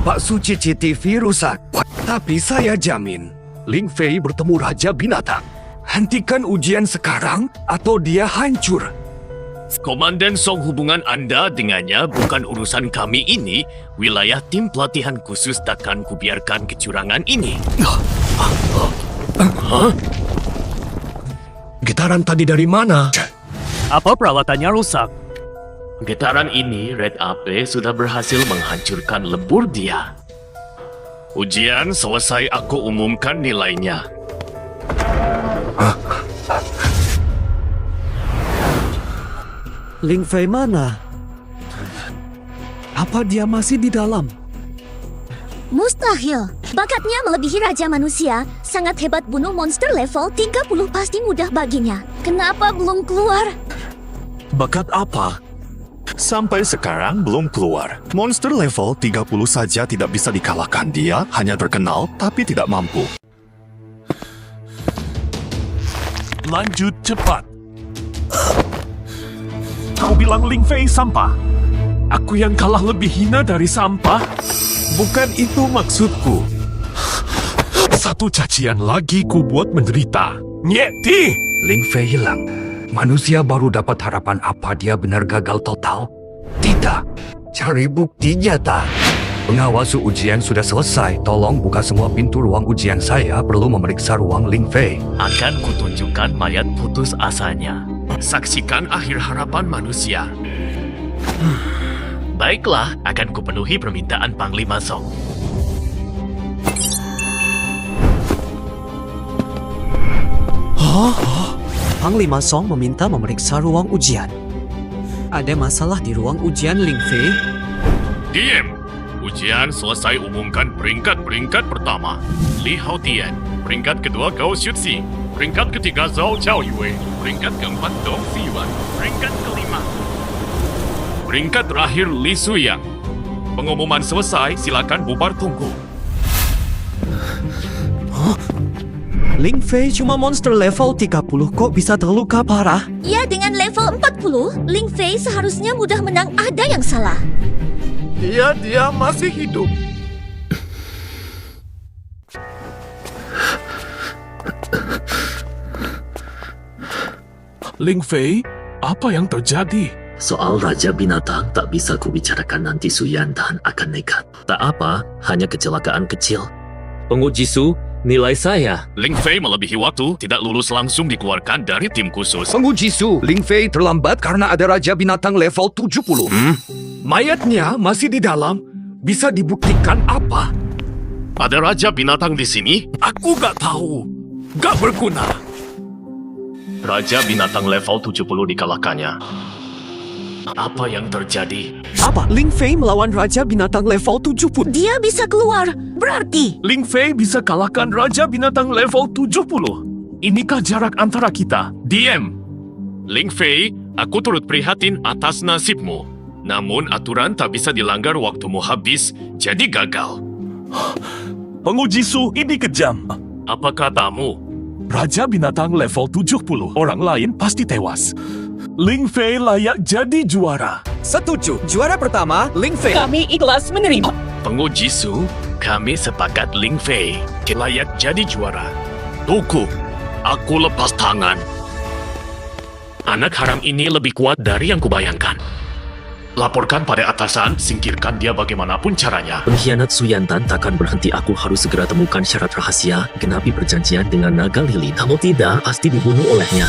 Pak Suci CCTV rusak, tapi saya jamin Ling Fei bertemu Raja Binatang. Hentikan ujian sekarang atau dia hancur. Komandan Song, hubungan Anda dengannya bukan urusan kami ini. Wilayah tim pelatihan khusus takkan kubiarkan kecurangan ini. Getaran tadi dari mana? Apa perawatannya rusak? Getaran ini, Red AP sudah berhasil menghancurkan lebur dia. Ujian selesai, aku umumkan nilainya. Ling Fei mana? Apa dia masih di dalam? Mustahil. Bakatnya melebihi Raja Manusia. Sangat hebat, bunuh monster level 30 pasti mudah baginya. Kenapa belum keluar? Bakat apa? Sampai sekarang belum keluar. Monster level 30 saja tidak bisa dikalahkan. Dia hanya terkenal tapi tidak mampu. Lanjut cepat. Kau bilang Ling Fei sampah? Aku yang kalah lebih hina dari sampah? Bukan itu maksudku. Satu cacian lagi ku buat menderita. Nyeti! Ling Fei hilang. Manusia baru dapat harapan apa dia benar gagal total? Tidak. Cari bukti nyata. Pengawas ujian sudah selesai. Tolong buka semua pintu ruang ujian. Saya perlu memeriksa ruang Ling Fei. Akan kutunjukkan mayat putus asanya. Saksikan akhir harapan manusia. Baiklah, akan kupenuhi permintaan Panglima Song. Panglima Song meminta memeriksa ruang ujian. Ada masalah di ruang ujian Ling Fei? Diem! Ujian selesai, umumkan peringkat-peringkat pertama. Li Haotian. Peringkat kedua Gao Xuzi. Peringkat ketiga Zhao Chaoyue. Peringkat keempat Dong Xiyuan. Peringkat kelima. Peringkat terakhir Li Suyang. Pengumuman selesai, silakan bubar tunggu. Ling Fei cuma monster level 30 kok bisa terluka parah? Ya, dengan level 40, Ling Fei seharusnya mudah menang. Ada yang salah. Dia masih hidup. Ling Fei, apa yang terjadi? Soal Raja Binatang tak bisa kubicarakan, nanti Suyan dan akan nekat. Tak apa, hanya kecelakaan kecil. Penguji Su, nilai saya. Ling Fei melebihi waktu, tidak lulus langsung dikeluarkan dari tim khusus. Penguji Su, Ling Fei terlambat karena ada Raja Binatang level 70. Mayatnya masih di dalam. Bisa dibuktikan apa? Ada Raja Binatang di sini? Aku gak tahu. Gak berguna. Raja binatang level 70 dikalahkannya. Apa yang terjadi? Apa? Ling Fei melawan Raja Binatang level 70. Dia bisa keluar. Berarti Ling Fei bisa kalahkan Raja Binatang level 70. Inikah jarak antara kita? Diam! Ling Fei, aku turut prihatin atas nasibmu. Namun aturan tak bisa dilanggar waktumu habis, jadi gagal. Penguji Su ini kejam. Apa katamu? Raja Binatang level 70. Orang lain pasti tewas. Ling Fei layak jadi juara. Setuju. Juara pertama, Ling Fei. Kami ikhlas menerima. Penguji Su, kami sepakat Ling Fei layak jadi juara. Tunggu, aku lepas tangan. Anak haram ini lebih kuat dari yang kubayangkan. Laporkan pada atasan, singkirkan dia bagaimanapun caranya. Pengkhianat Suyantan takkan berhenti. Aku harus segera temukan syarat rahasia, genapi perjanjian dengan naga lili. Kalau tidak, pasti dibunuh olehnya.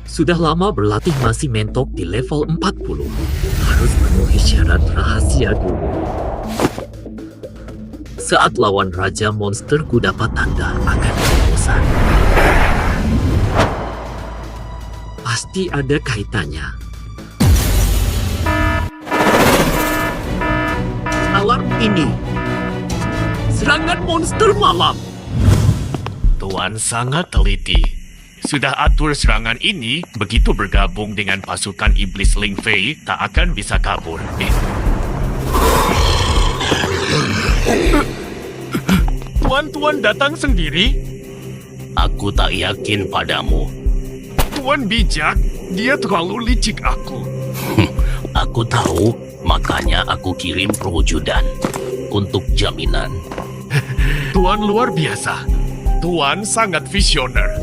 Sudah lama berlatih masih mentok di level 40. Harus penuhi syarat rahasia dulu. Saat lawan Raja Monster, ku dapat tanda akan bosan. Pasti ada kaitannya. Alarm ini. Serangan monster malam. Tuan sangat teliti. Sudah atur serangan ini, begitu bergabung dengan pasukan iblis Ling Fei, tak akan bisa kabur. Tuan datang sendiri? Aku tak yakin padamu. Tuan bijak, dia terlalu licik aku. Aku tahu, makanya aku kirim perwujudan untuk jaminan. Tuan luar biasa. Tuan sangat visioner.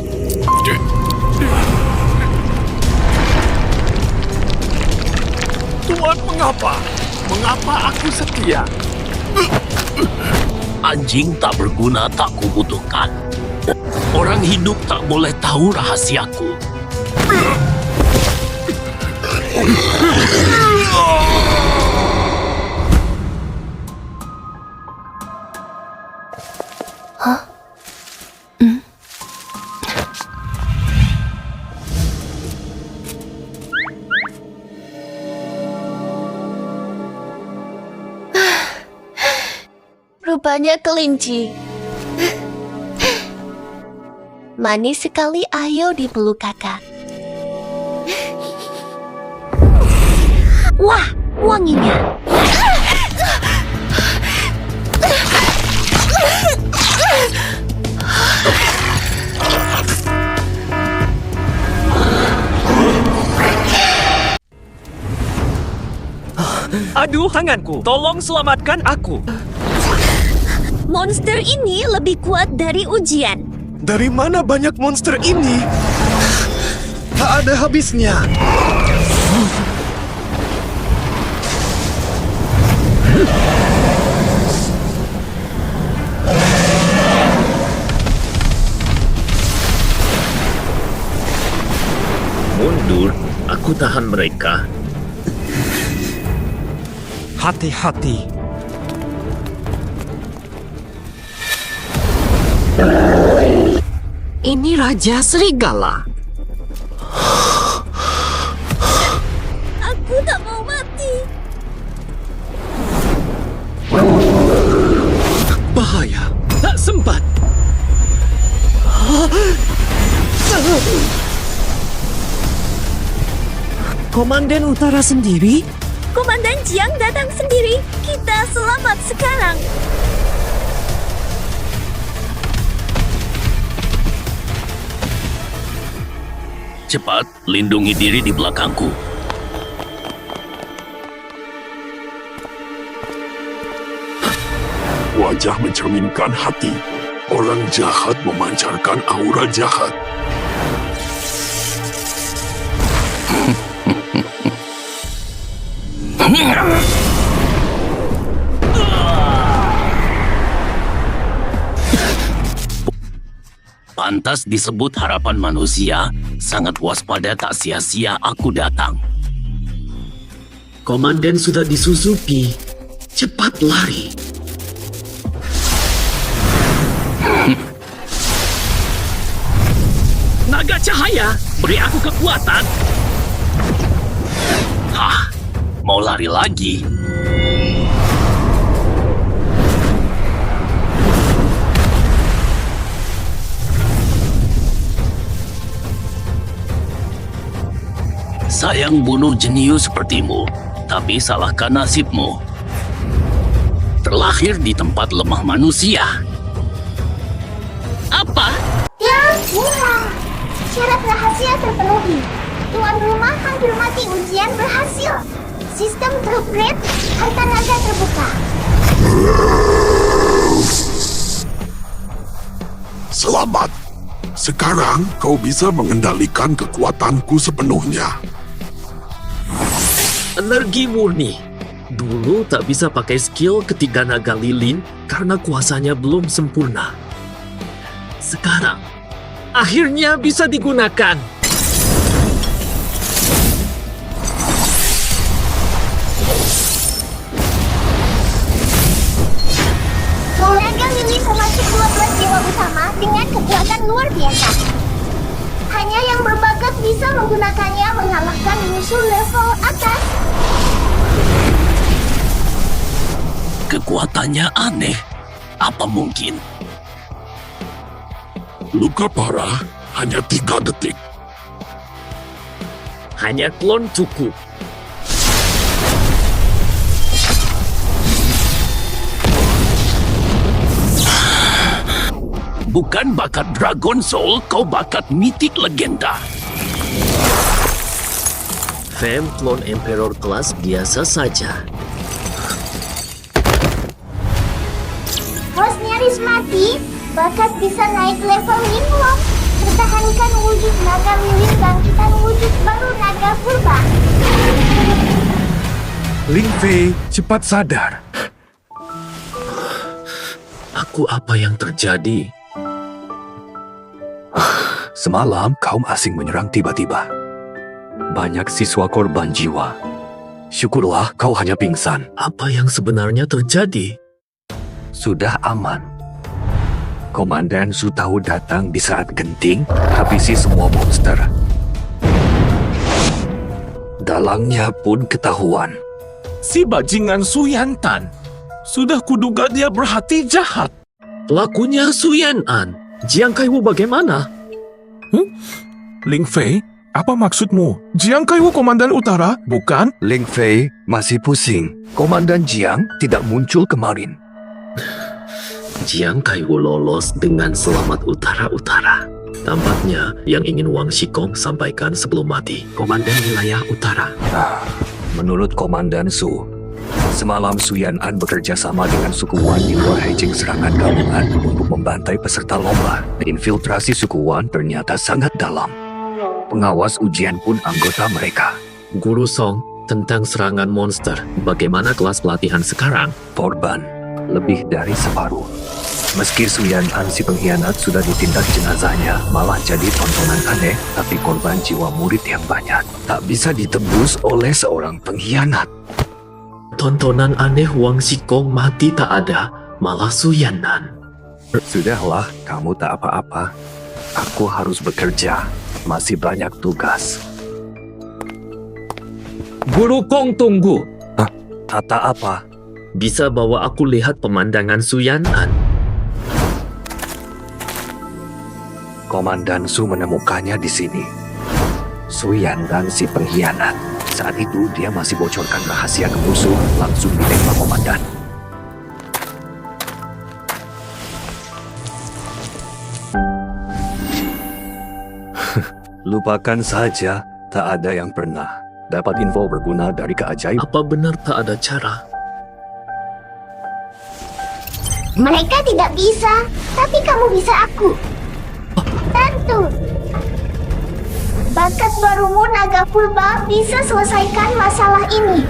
Tuan mengapa? Mengapa aku setia? Anjing tak berguna tak kubutuhkan. Orang hidup tak boleh tahu rahasiaku. Hah? rupanya kelinci. Manis sekali, ayo dipeluk kakak. Wah, wanginya. Aduh, tanganku. Tolong selamatkan aku. Monster ini lebih kuat dari ujian. Dari mana banyak monster ini? Tak ada habisnya. Mundur, aku tahan mereka. Hati-hati. Ini Raja Serigala. Aku tak mau mati. Bahaya, tak sempat. Komandan Utara sendiri? Komandan Jiang datang sendiri. Kita selamat sekarang. Cepat, lindungi diri di belakangku. Wajah mencerminkan hati. Orang jahat memancarkan aura jahat. Pantas disebut harapan manusia, sangat waspada tak sia-sia aku datang. Komandan sudah disusupi. Cepat lari. naga cahaya, beri aku kekuatan. Hah, mau lari lagi? Sayang bunuh jenius sepertimu, tapi salahkan nasibmu. Terlahir di tempat lemah manusia. Apa? Ya, murah. Syarat rahasia terpenuhi. Tuan rumah hampir mati ujian berhasil. Sistem terupgrade, harta naga terbuka. Selamat. Sekarang kau bisa mengendalikan kekuatanku sepenuhnya. Energi murni. Dulu tak bisa pakai skill ketiga naga lilin karena kuasanya belum sempurna. Sekarang, akhirnya bisa digunakan. Naga lilin termasuk 12 dewa utama dengan kekuatan luar biasa. Hanya yang berbakat bisa menggunakannya mengalahkan musuh level atas. Kekuatannya aneh. Apa mungkin? Luka parah hanya 3 detik. Hanya klon cukup. Bukan bakat Dragon Soul, kau bakat mitik legenda. Fem klon Emperor kelas biasa saja. Bos nyaris mati, bakat bisa naik level minimum. Pertahankan wujud naga lilin bangkitan wujud baru naga purba. Ling Fei, cepat sadar. Aku apa yang terjadi? Semalam kaum asing menyerang tiba-tiba. Banyak siswa korban jiwa. Syukurlah kau hanya pingsan. Apa yang sebenarnya terjadi? Sudah aman. Komandan Su tahu datang di saat genting, habisi semua monster. Dalangnya pun ketahuan. Si bajingan Su Yantan. Sudah kuduga dia berhati jahat. Pelakunya Su Yan'an. Jiang Kaiwu bagaimana? Ling Fei, apa maksudmu? Jiang Kaiwu Komandan Utara, bukan? Ling Fei masih pusing. Komandan Jiang tidak muncul kemarin. Jiang Kaiwu lolos dengan selamat utara-utara. Tampaknya yang ingin Wang Xikong sampaikan sebelum mati. Komandan wilayah utara. Menurut Komandan Su, semalam Su Yan'an bekerja sama dengan suku Wan di luar Heijing serangan gabungan untuk membantai peserta lomba. Infiltrasi suku Wan ternyata sangat dalam. Pengawas ujian pun anggota mereka. Guru Song, tentang serangan monster, bagaimana kelas pelatihan sekarang? Korban lebih dari separuh. Meski Su Yan'an si pengkhianat sudah ditindak jenazahnya, malah jadi tontonan aneh, tapi korban jiwa murid yang banyak tak bisa ditebus oleh seorang pengkhianat. Tontonan aneh Wang Xikong mati tak ada, malah Su Yan'an. Sudahlah, kamu tak apa-apa. Aku harus bekerja. Masih banyak tugas. Guru Kong tunggu. Kata apa? Bisa bawa aku lihat pemandangan Su Yan'an. Komandan Su menemukannya di sini. Su Yan'an si pengkhianat. Saat itu dia masih bocorkan rahasia ke musuh, langsung ditembak komandan. Lupakan saja, tak ada yang pernah dapat info berguna dari keajaiban. Apa benar tak ada cara? Mereka tidak bisa, tapi kamu bisa aku. Tentu. Bakat barumu naga purba bisa selesaikan masalah ini.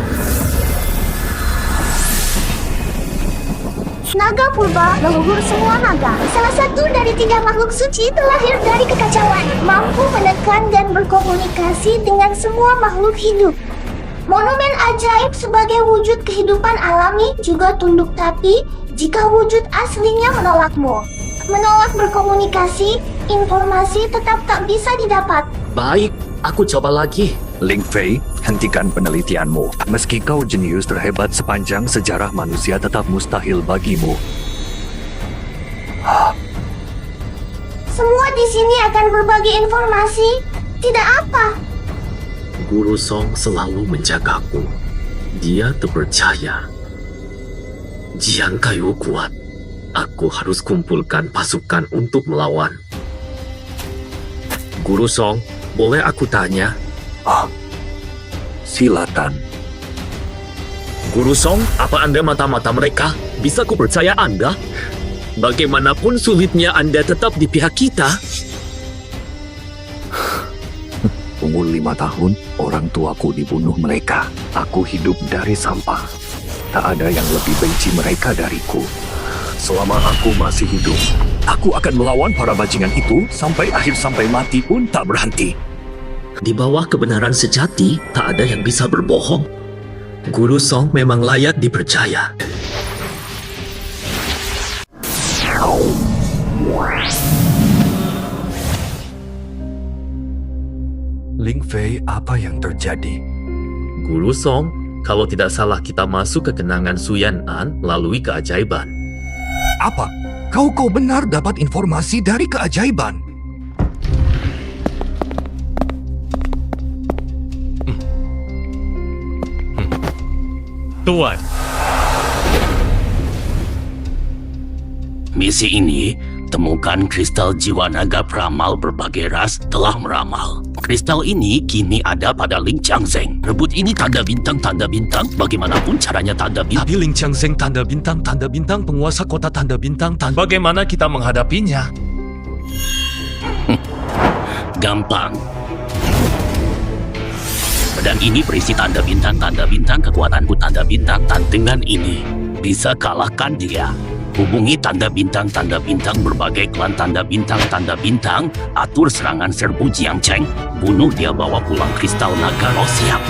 Naga purba leluhur semua naga. Salah satu dari 3 makhluk suci terlahir dari kekacauan, mampu menekan dan berkomunikasi dengan semua makhluk hidup. Monumen ajaib sebagai wujud kehidupan alami juga tunduk tapi jika wujud aslinya menolakmu. Menolak berkomunikasi, Informasi tetap tak bisa didapat. Baik, aku coba lagi. Ling Fei, hentikan penelitianmu. Meski kau jenius terhebat sepanjang sejarah manusia tetap mustahil bagimu. Semua di sini akan berbagi informasi. Tidak apa. Guru Song selalu menjagaku. Dia terpercaya. Jiang Kayu kuat. Aku harus kumpulkan pasukan untuk melawan. Guru Song, boleh aku tanya? Silakan. Guru Song, apa Anda mata-mata mereka? Bisa ku percaya Anda? Bagaimanapun sulitnya Anda tetap di pihak kita. Umur 5 tahun, orang tuaku dibunuh mereka. Aku hidup dari sampah. Tak ada yang lebih benci mereka dariku. Selama aku masih hidup, aku akan melawan para bajingan itu sampai mati pun tak berhenti. Di bawah kebenaran sejati, tak ada yang bisa berbohong. Guru Song memang layak dipercaya. Ling Fei, apa yang terjadi? Guru Song, kalau tidak salah kita masuk ke kenangan Suyan An melalui keajaiban. Apa? Kau benar dapat informasi dari keajaiban? Tuan, Misi ini, temukan kristal jiwa naga peramal berbagai ras telah meramal. Kristal ini kini ada pada Ling Changzeng. Rebut ini tanda bintang, bagaimanapun caranya tanda bintang. Tapi Ling Changzeng tanda bintang, penguasa kota tanda bintang. Bagaimana kita menghadapinya? Gampang. Pedang ini berisi tanda bintang, kekuatanku tanda bintang, dengan ini bisa kalahkan dia. Hubungi tanda bintang, berbagai klan tanda bintang, atur serangan serbu Jiang Cheng, bunuh dia, bawa pulang kristal naga roh siap.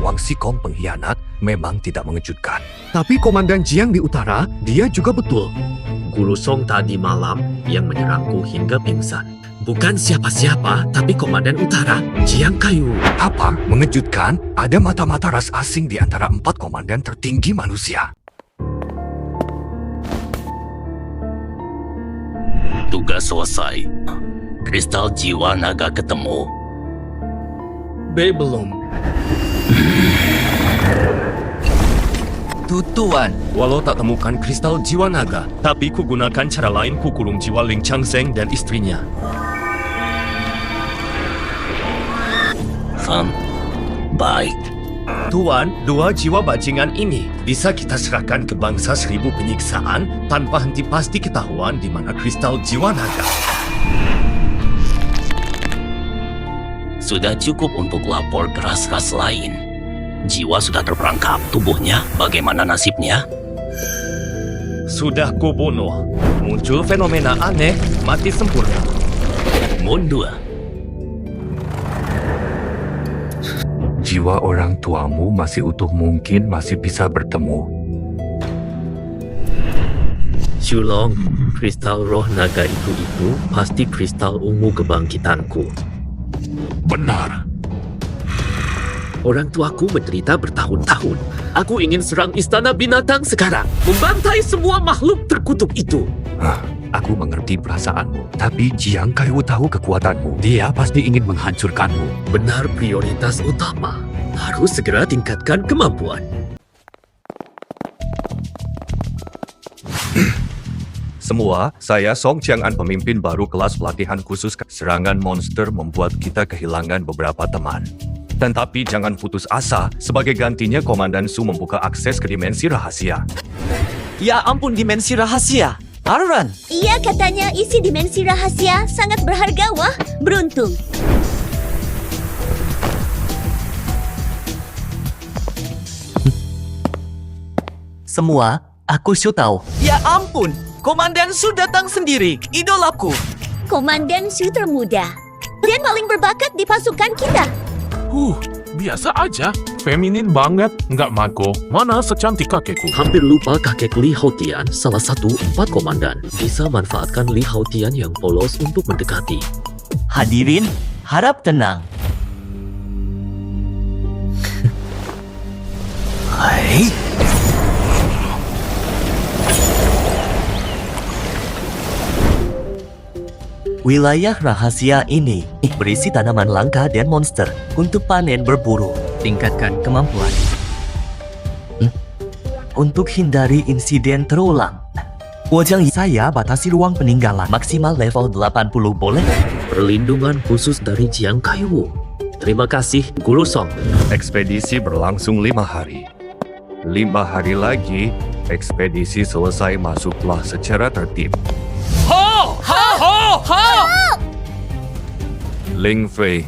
Wang Xikong pengkhianat memang tidak mengejutkan. Tapi Komandan Jiang di utara, dia juga betul. Guru Song tadi malam yang menyerangku hingga pingsan. Bukan siapa-siapa, tapi Komandan Utara, Jiang Kayu. Apa? Mengejutkan? Ada mata-mata ras asing di antara 4 komandan tertinggi manusia. Tugas selesai. Kristal jiwa naga ketemu. belum. Tuan, walau tak temukan kristal jiwa naga, tapi ku gunakan cara lain, ku kurung jiwa Ling Changzeng dan istrinya. Baik. Tuan, 2 jiwa bajingan ini bisa kita serahkan ke bangsa 1000 penyiksaan tanpa henti pasti ketahuan di mana kristal jiwa naga. Sudah cukup untuk lapor ke ras-ras lain. Jiwa sudah terperangkap, tubuhnya bagaimana nasibnya? Sudah kubunuh. Muncul fenomena aneh, mati sempurna. Mundur. Jiwa orang tuamu masih utuh, mungkin masih bisa bertemu. Shulong, kristal roh naga itu pasti kristal ungu kebangkitanku. Benar. Orang tuaku menderita bertahun-tahun. Aku ingin serang istana binatang sekarang. Membantai semua makhluk terkutuk itu. Aku mengerti perasaanmu. Tapi Jiang Kayu tahu kekuatanmu. Dia pasti ingin menghancurkanmu. Benar, prioritas utama. Harus segera tingkatkan kemampuan. Semua, saya Song Chang'an, pemimpin baru kelas pelatihan khusus. Serangan monster membuat kita kehilangan beberapa teman. Dan tapi jangan putus asa, sebagai gantinya Komandan Su membuka akses ke dimensi rahasia. Ya ampun, dimensi rahasia. Aran. Iya, katanya isi dimensi rahasia sangat berharga. Wah, beruntung. Semua, aku Su tahu. Ya ampun, Komandan Su datang sendiri, idolaku. Komandan Su termuda dan paling berbakat di pasukan kita. biasa aja. Feminin banget, nggak mago. Mana secantik kakekku? Hampir lupa kakek Li Haotian, salah satu 4 komandan, bisa manfaatkan Li Haotian yang polos untuk mendekati. Hadirin, harap tenang. Hai. Wilayah rahasia ini berisi tanaman langka dan monster untuk panen berburu. Tingkatkan kemampuan. Untuk hindari insiden terulang, saya batasi ruang peninggalan maksimal level 80 boleh? Perlindungan khusus dari Jiang Kaiwu. Terima kasih, Guru Song. Ekspedisi berlangsung 5 hari. 5 hari lagi, ekspedisi selesai, masuklah secara tertib. Ho! Ho! Ho! Ho! Ling Fei.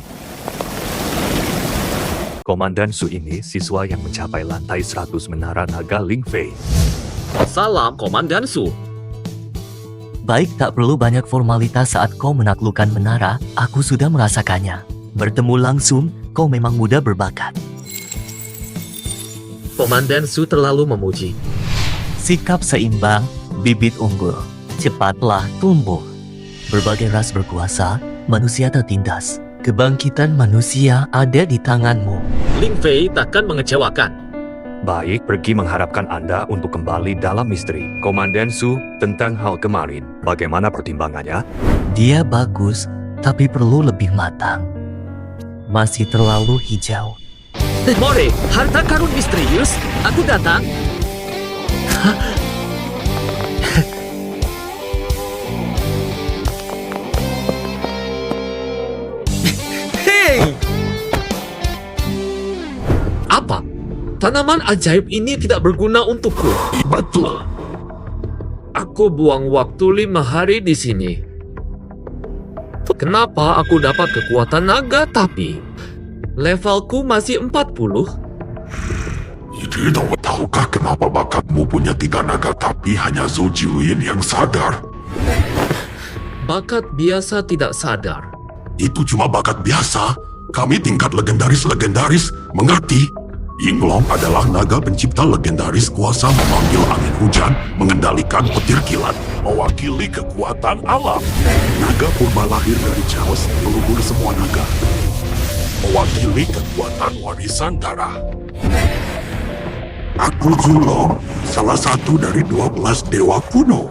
Komandan Su ini siswa yang mencapai lantai 100 Menara Naga Ling Fei. Salam, Komandan Su. Baik, tak perlu banyak formalitas saat kau menaklukkan menara, aku sudah merasakannya. Bertemu langsung, kau memang muda berbakat. Komandan Su terlalu memuji. Sikap seimbang, bibit unggul. Cepatlah tumbuh. Berbagai ras berkuasa, manusia tertindas. Kebangkitan manusia ada di tanganmu. Ling Fei takkan mengecewakan. Baik, pergi mengharapkan Anda untuk kembali dalam misteri. Komandan Su, tentang hal kemarin, bagaimana pertimbangannya? Dia bagus, tapi perlu lebih matang. Masih terlalu hijau. More, harta karun misterius. Aku datang. Apa? Tanaman ajaib ini tidak berguna untukku. Betul. Aku buang waktu 5 hari di sini. Kenapa aku dapat kekuatan naga tapi levelku masih 40? Tidak, tahukah kenapa bakatmu punya 3 naga tapi hanya Zhou Jiuyin yang sadar? Bakat biasa tidak sadar. Itu cuma bakat biasa. Kami tingkat legendaris, mengerti? Yinglong adalah naga pencipta legendaris, kuasa memanggil angin hujan, mengendalikan petir kilat, mewakili kekuatan alam. Naga purba lahir dari Chaos, leluhur semua naga. Mewakili kekuatan warisan darah. Aku Zulong, salah satu dari 12 dewa kuno.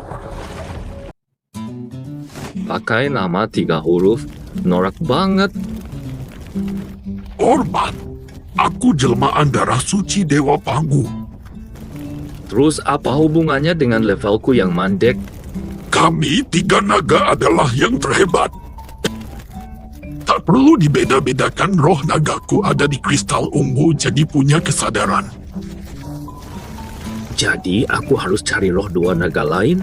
Pakai nama 3 huruf, norak banget. Hormat, aku jelmaan darah suci Dewa Panggu. Terus apa hubungannya dengan levelku yang mandek? Kami 3 naga adalah yang terhebat. Tak perlu dibeda-bedakan, roh nagaku ada di kristal ungu jadi punya kesadaran. Jadi aku harus cari roh 2 naga lain?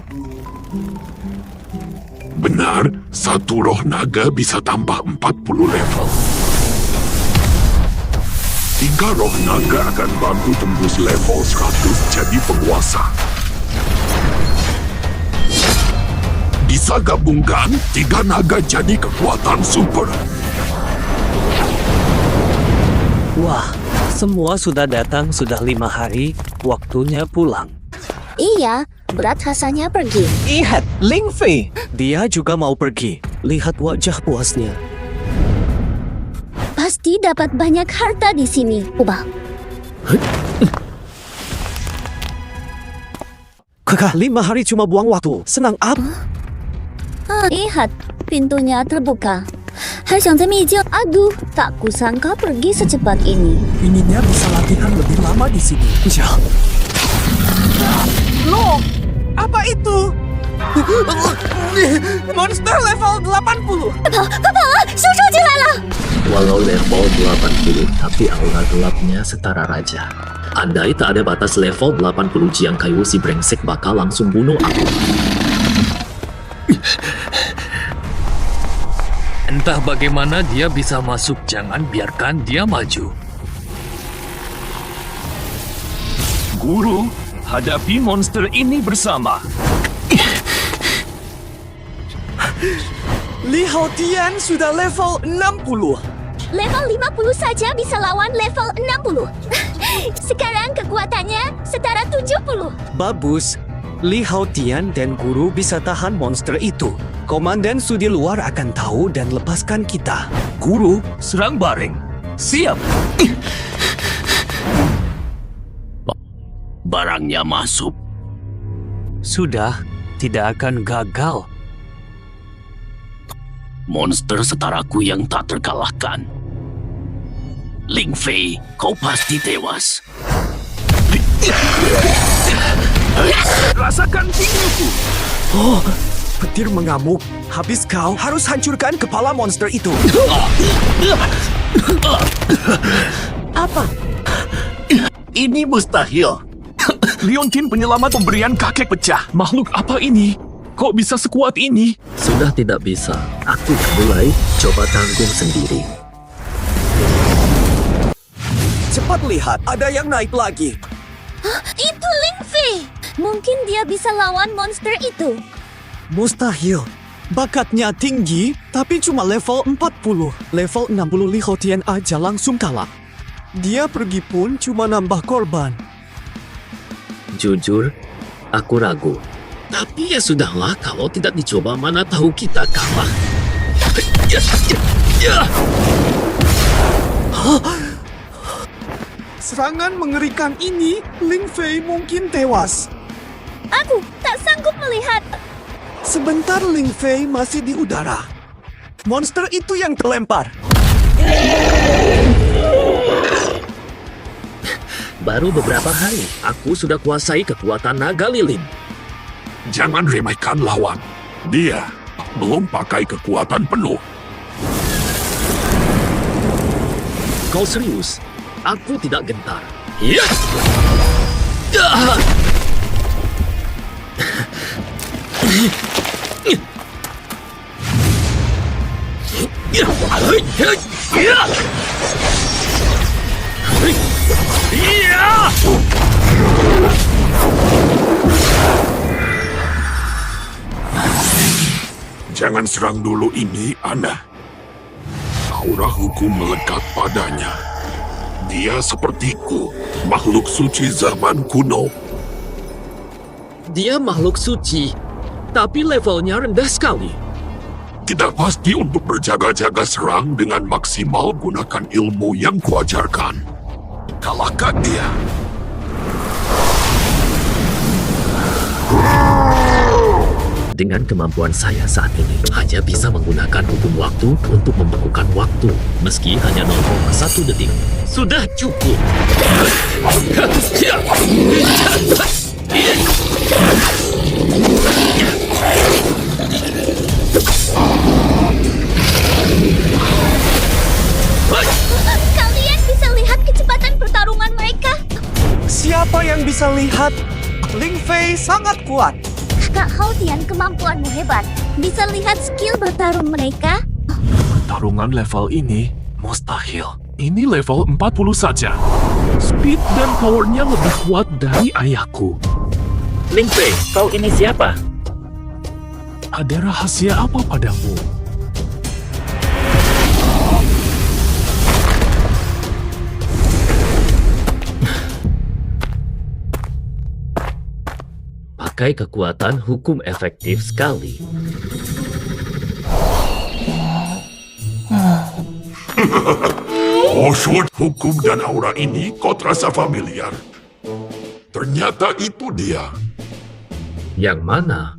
Benar, 1 roh naga bisa tambah 40 level. 3 roh naga akan bantu tembus level 100 jadi penguasa. Bisa gabungkan 3 naga jadi kekuatan super. Wah, semua sudah datang, sudah 5 hari, waktunya pulang. Iya, berat rasanya pergi. Lihat, Ling Fei. Dia juga mau pergi. Lihat wajah puasnya. Pasti dapat banyak harta di sini, Ubah. Kakak, 5 hari cuma buang waktu. Senang apa? Lihat, pintunya terbuka. Aduh, tak kusangka pergi secepat ini. Inginnya bisa latihan lebih lama di sini. Ya. Loh, apa itu? Monster level 80. Walau level 80, tapi aura gelapnya setara raja. Andai tak ada batas level 80, Jiang Kaiwu si brengsek bakal langsung bunuh aku. Entah bagaimana dia bisa masuk, jangan biarkan dia maju. Guru, hadapi monster ini bersama. Li Haotian sudah level 60. Level 50 saja bisa lawan level 60. Sekarang kekuatannya setara 70. Bagus. Li Haotian dan guru bisa tahan monster itu. Komandan Sudi luar akan tahu dan lepaskan kita. Guru, serang bareng. Siap. Barangnya masuk. Sudah, tidak akan gagal. Monster setaraku yang tak terkalahkan. Ling Fei, kau pasti tewas. Rasakan tinggiku. Oh, petir mengamuk. Habis kau harus hancurkan kepala monster itu. Apa? Ini mustahil. Leontin penyelamat pemberian kakek pecah. Makhluk apa ini? Kok bisa sekuat ini? Sudah tidak bisa. Aku mulai coba tanggung sendiri. Cepat lihat, ada yang naik lagi. Itu Ling Fei. Mungkin dia bisa lawan monster itu. Mustahil. Bakatnya tinggi, tapi cuma level 40. Level 60 Li Haotian aja langsung kalah. Dia pergi pun cuma nambah korban. Jujur, aku ragu. Tapi ya sudahlah, kalau tidak dicoba mana tahu kita kalah. Serangan mengerikan ini, Ling Fei mungkin tewas. Aku tak sanggup melihat. Sebentar Ling Fei masih di udara. Monster itu yang terlempar. Baru beberapa hari, aku sudah kuasai kekuatan naga lilin. Jangan remehkan lawan. Dia belum pakai kekuatan penuh. Kau serius? Aku tidak gentar. Jangan serang dulu ini, Ana. Aura hukum melekat padanya. Dia sepertiku, makhluk suci zaman kuno. Dia makhluk suci, tapi levelnya rendah sekali. Kita pasti untuk berjaga-jaga serang dengan maksimal gunakan ilmu yang kuajarkan. Kalahkan dia. Dengan kemampuan saya saat ini, hanya bisa menggunakan hukum waktu untuk membekukan waktu, meski hanya 0,1 detik. Sudah cukup. Kalian bisa lihat kecepatan pertarungan mereka. Siapa yang bisa lihat? Ling Fei sangat kuat. Kak Haotian, kemampuanmu hebat. Bisa lihat skill bertarung mereka? Pertarungan level ini mustahil. Ini level 40 saja. Speed dan powernya lebih kuat dari ayahku. Ling Fei, kau ini siapa? Ada rahasia apa padamu? Pakai kekuatan hukum efektif sekali. Oh, short hukum dan aura ini kau terasa familiar. Ternyata itu dia. Yang mana?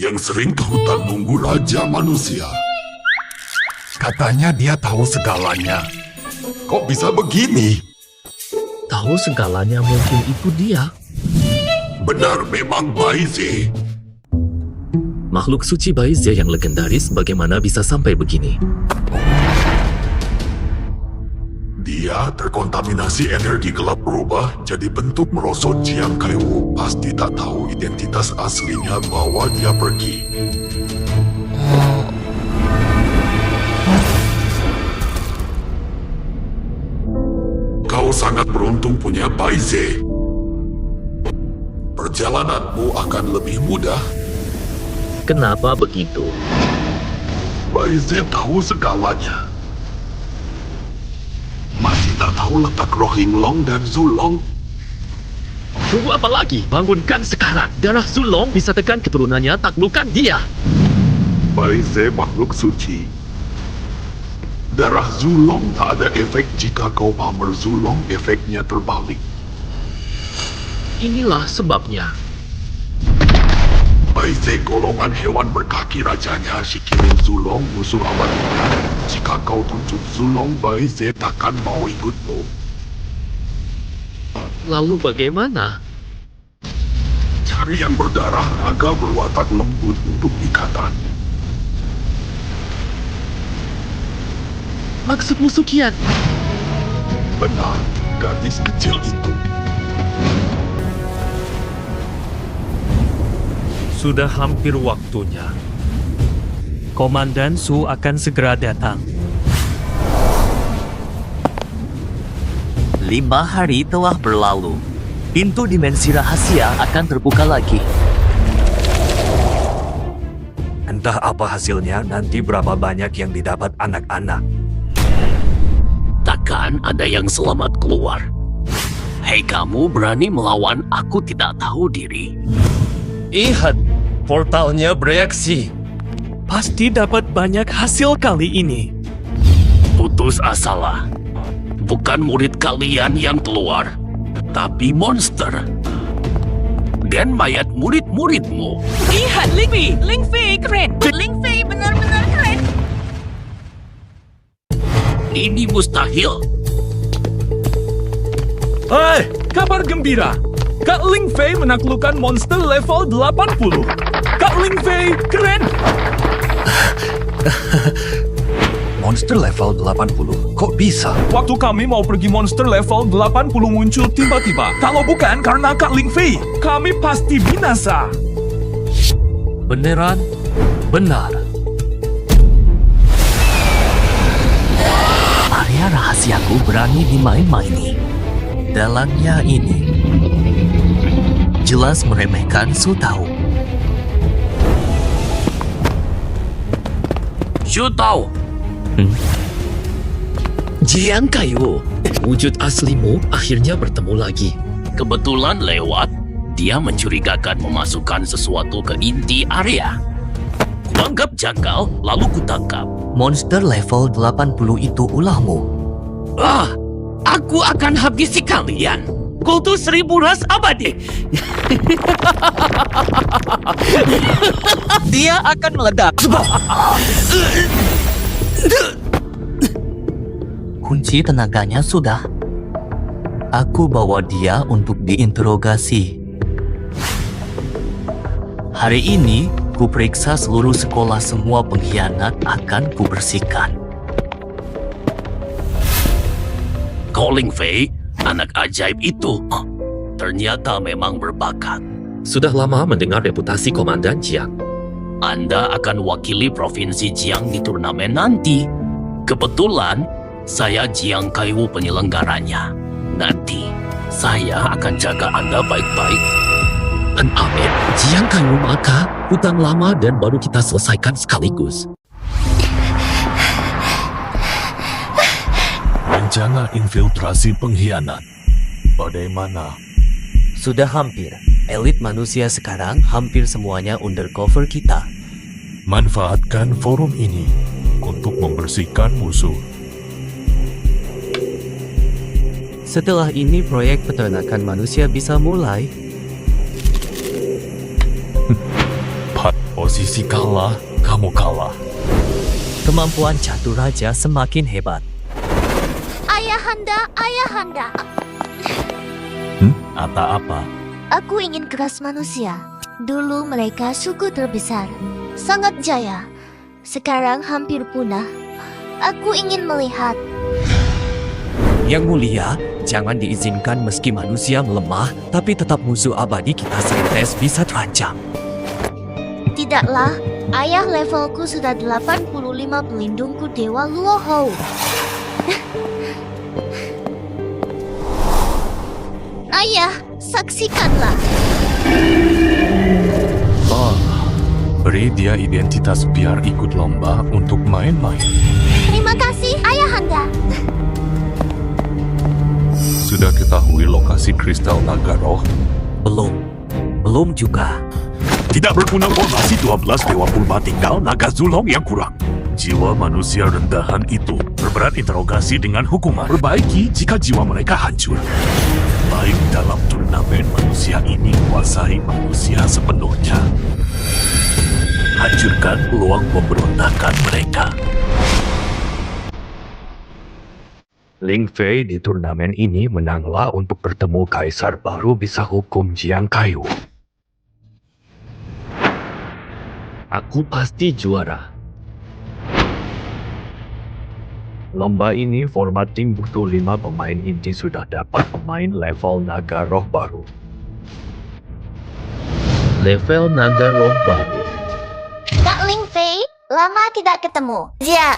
Yang sering ke hutan nunggu raja manusia. Katanya dia tahu segalanya. Kok bisa begini? Tahu segalanya mungkin itu dia. Benar memang Baize. Makhluk suci Baize yang legendaris bagaimana bisa sampai begini? Dia terkontaminasi energi gelap berubah jadi bentuk merosot Jiang Kaiwu. Pasti tak tahu identitas aslinya bawa dia pergi. Kau sangat beruntung punya Baize. Perjalananmu akan lebih mudah. Kenapa begitu? Baize tahu segalanya. tidak tahu letak roh Linglong dan Zulong. Tunggu apa lagi? Bangunkan sekarang. Darah Zulong bisa tekan keturunannya, taklukkan dia. Baize makhluk suci. Darah Zulong tak ada efek jika kau pamer Zulong, efeknya terbalik. Inilah sebabnya. Baize golongan hewan berkaki rajanya, si Kilin Zulong musuh abadinya. Jika kau tunjuk Zulong, Baize takkan mau ikutmu. Lalu bagaimana? Cari yang berdarah, naga berwatak lembut untuk ikatan. Maksudmu Sukian? Benar, gadis kecil itu. Sudah hampir waktunya. Komandan Su akan segera datang. 5 hari telah berlalu. Pintu dimensi rahasia akan terbuka lagi. Entah apa hasilnya, nanti berapa banyak yang didapat anak-anak. Takkan ada yang selamat keluar. Hei, kamu berani melawan aku tidak tahu diri. Lihat, portalnya bereaksi. Pasti dapat banyak hasil kali ini. Putus asalah. Bukan murid kalian yang keluar, tapi monster. Dan mayat murid-muridmu. Lihat, Ling Fei keren. Ling Fei benar-benar keren. Ini mustahil. Hai, kabar gembira. Kak Ling Fei menaklukkan monster level 80. Kak Ling Fei keren. Monster level 80? Kok bisa? Waktu kami mau pergi monster level 80 muncul tiba-tiba. Kalau bukan karena Kak Ling Fei, kami pasti binasa. Beneran? Benar. Area rahasiaku berani dimain-maini. Dalangnya ini jelas meremehkan Su Tao. Su Tao. Jiang Kayu, wujud aslimu akhirnya bertemu lagi. Kebetulan lewat, dia mencurigakan memasukkan sesuatu ke inti area. Kuanggap janggal, lalu kutangkap. Monster level 80 itu ulahmu. Aku akan habisi kalian. Kultus 1000 ras abadi. Dia akan meledak. Kunci tenaganya sudah. Aku bawa dia untuk diinterogasi. Hari ini, ku periksa seluruh sekolah, semua pengkhianat akan kubersihkan. Kau Ling Fei, anak ajaib itu, ternyata memang berbakat. Sudah lama mendengar reputasi Komandan Jiang. Anda akan wakili Provinsi Jiang di turnamen nanti. Kebetulan, saya Jiang Kaiwu penyelenggaranya. Nanti, saya akan jaga Anda baik-baik. Dan amin, Jiang Kayu, maka hutang lama dan baru kita selesaikan sekaligus. Rencana infiltrasi pengkhianat. Bagaimana? Sudah hampir. Elit manusia sekarang hampir semuanya undercover kita. Manfaatkan forum ini untuk membersihkan musuh. Setelah ini proyek peternakan manusia bisa mulai. Posisi kalah, kamu kalah. Kemampuan catur raja semakin hebat. Ayahanda. Apa-apa? Aku ingin keras manusia. Dulu mereka suku terbesar, sangat jaya. Sekarang hampir punah. Aku ingin melihat. Yang mulia, jangan diizinkan meski manusia melemah, tapi tetap musuh abadi kita Sentes bisa terancam. Tidaklah, ayah levelku sudah 85 pelindungku Dewa Luohou. Ayah, saksikanlah. Beri dia identitas biar ikut lomba untuk main-main. Terima kasih, Ayahanda. sudah ketahui lokasi kristal naga roh? Belum juga. Tidak berguna formasi 12 Dewa Purba tinggal naga Zulong yang kurang. Jiwa manusia rendahan itu berberat interogasi dengan hukuman. Perbaiki jika jiwa mereka hancur. Baik dalam turnamen manusia ini kuasai manusia sepenuhnya. Hancurkan peluang pemberontakan mereka. Ling Fei di turnamen ini menanglah untuk bertemu kaisar baru bisa hukum Jiang Kayu. Aku pasti juara. Lomba ini format tim butuh 5 pemain inti sudah dapat pemain level naga roh baru. Level naga roh baru. Kak Ling Fei, lama tidak ketemu. Ya.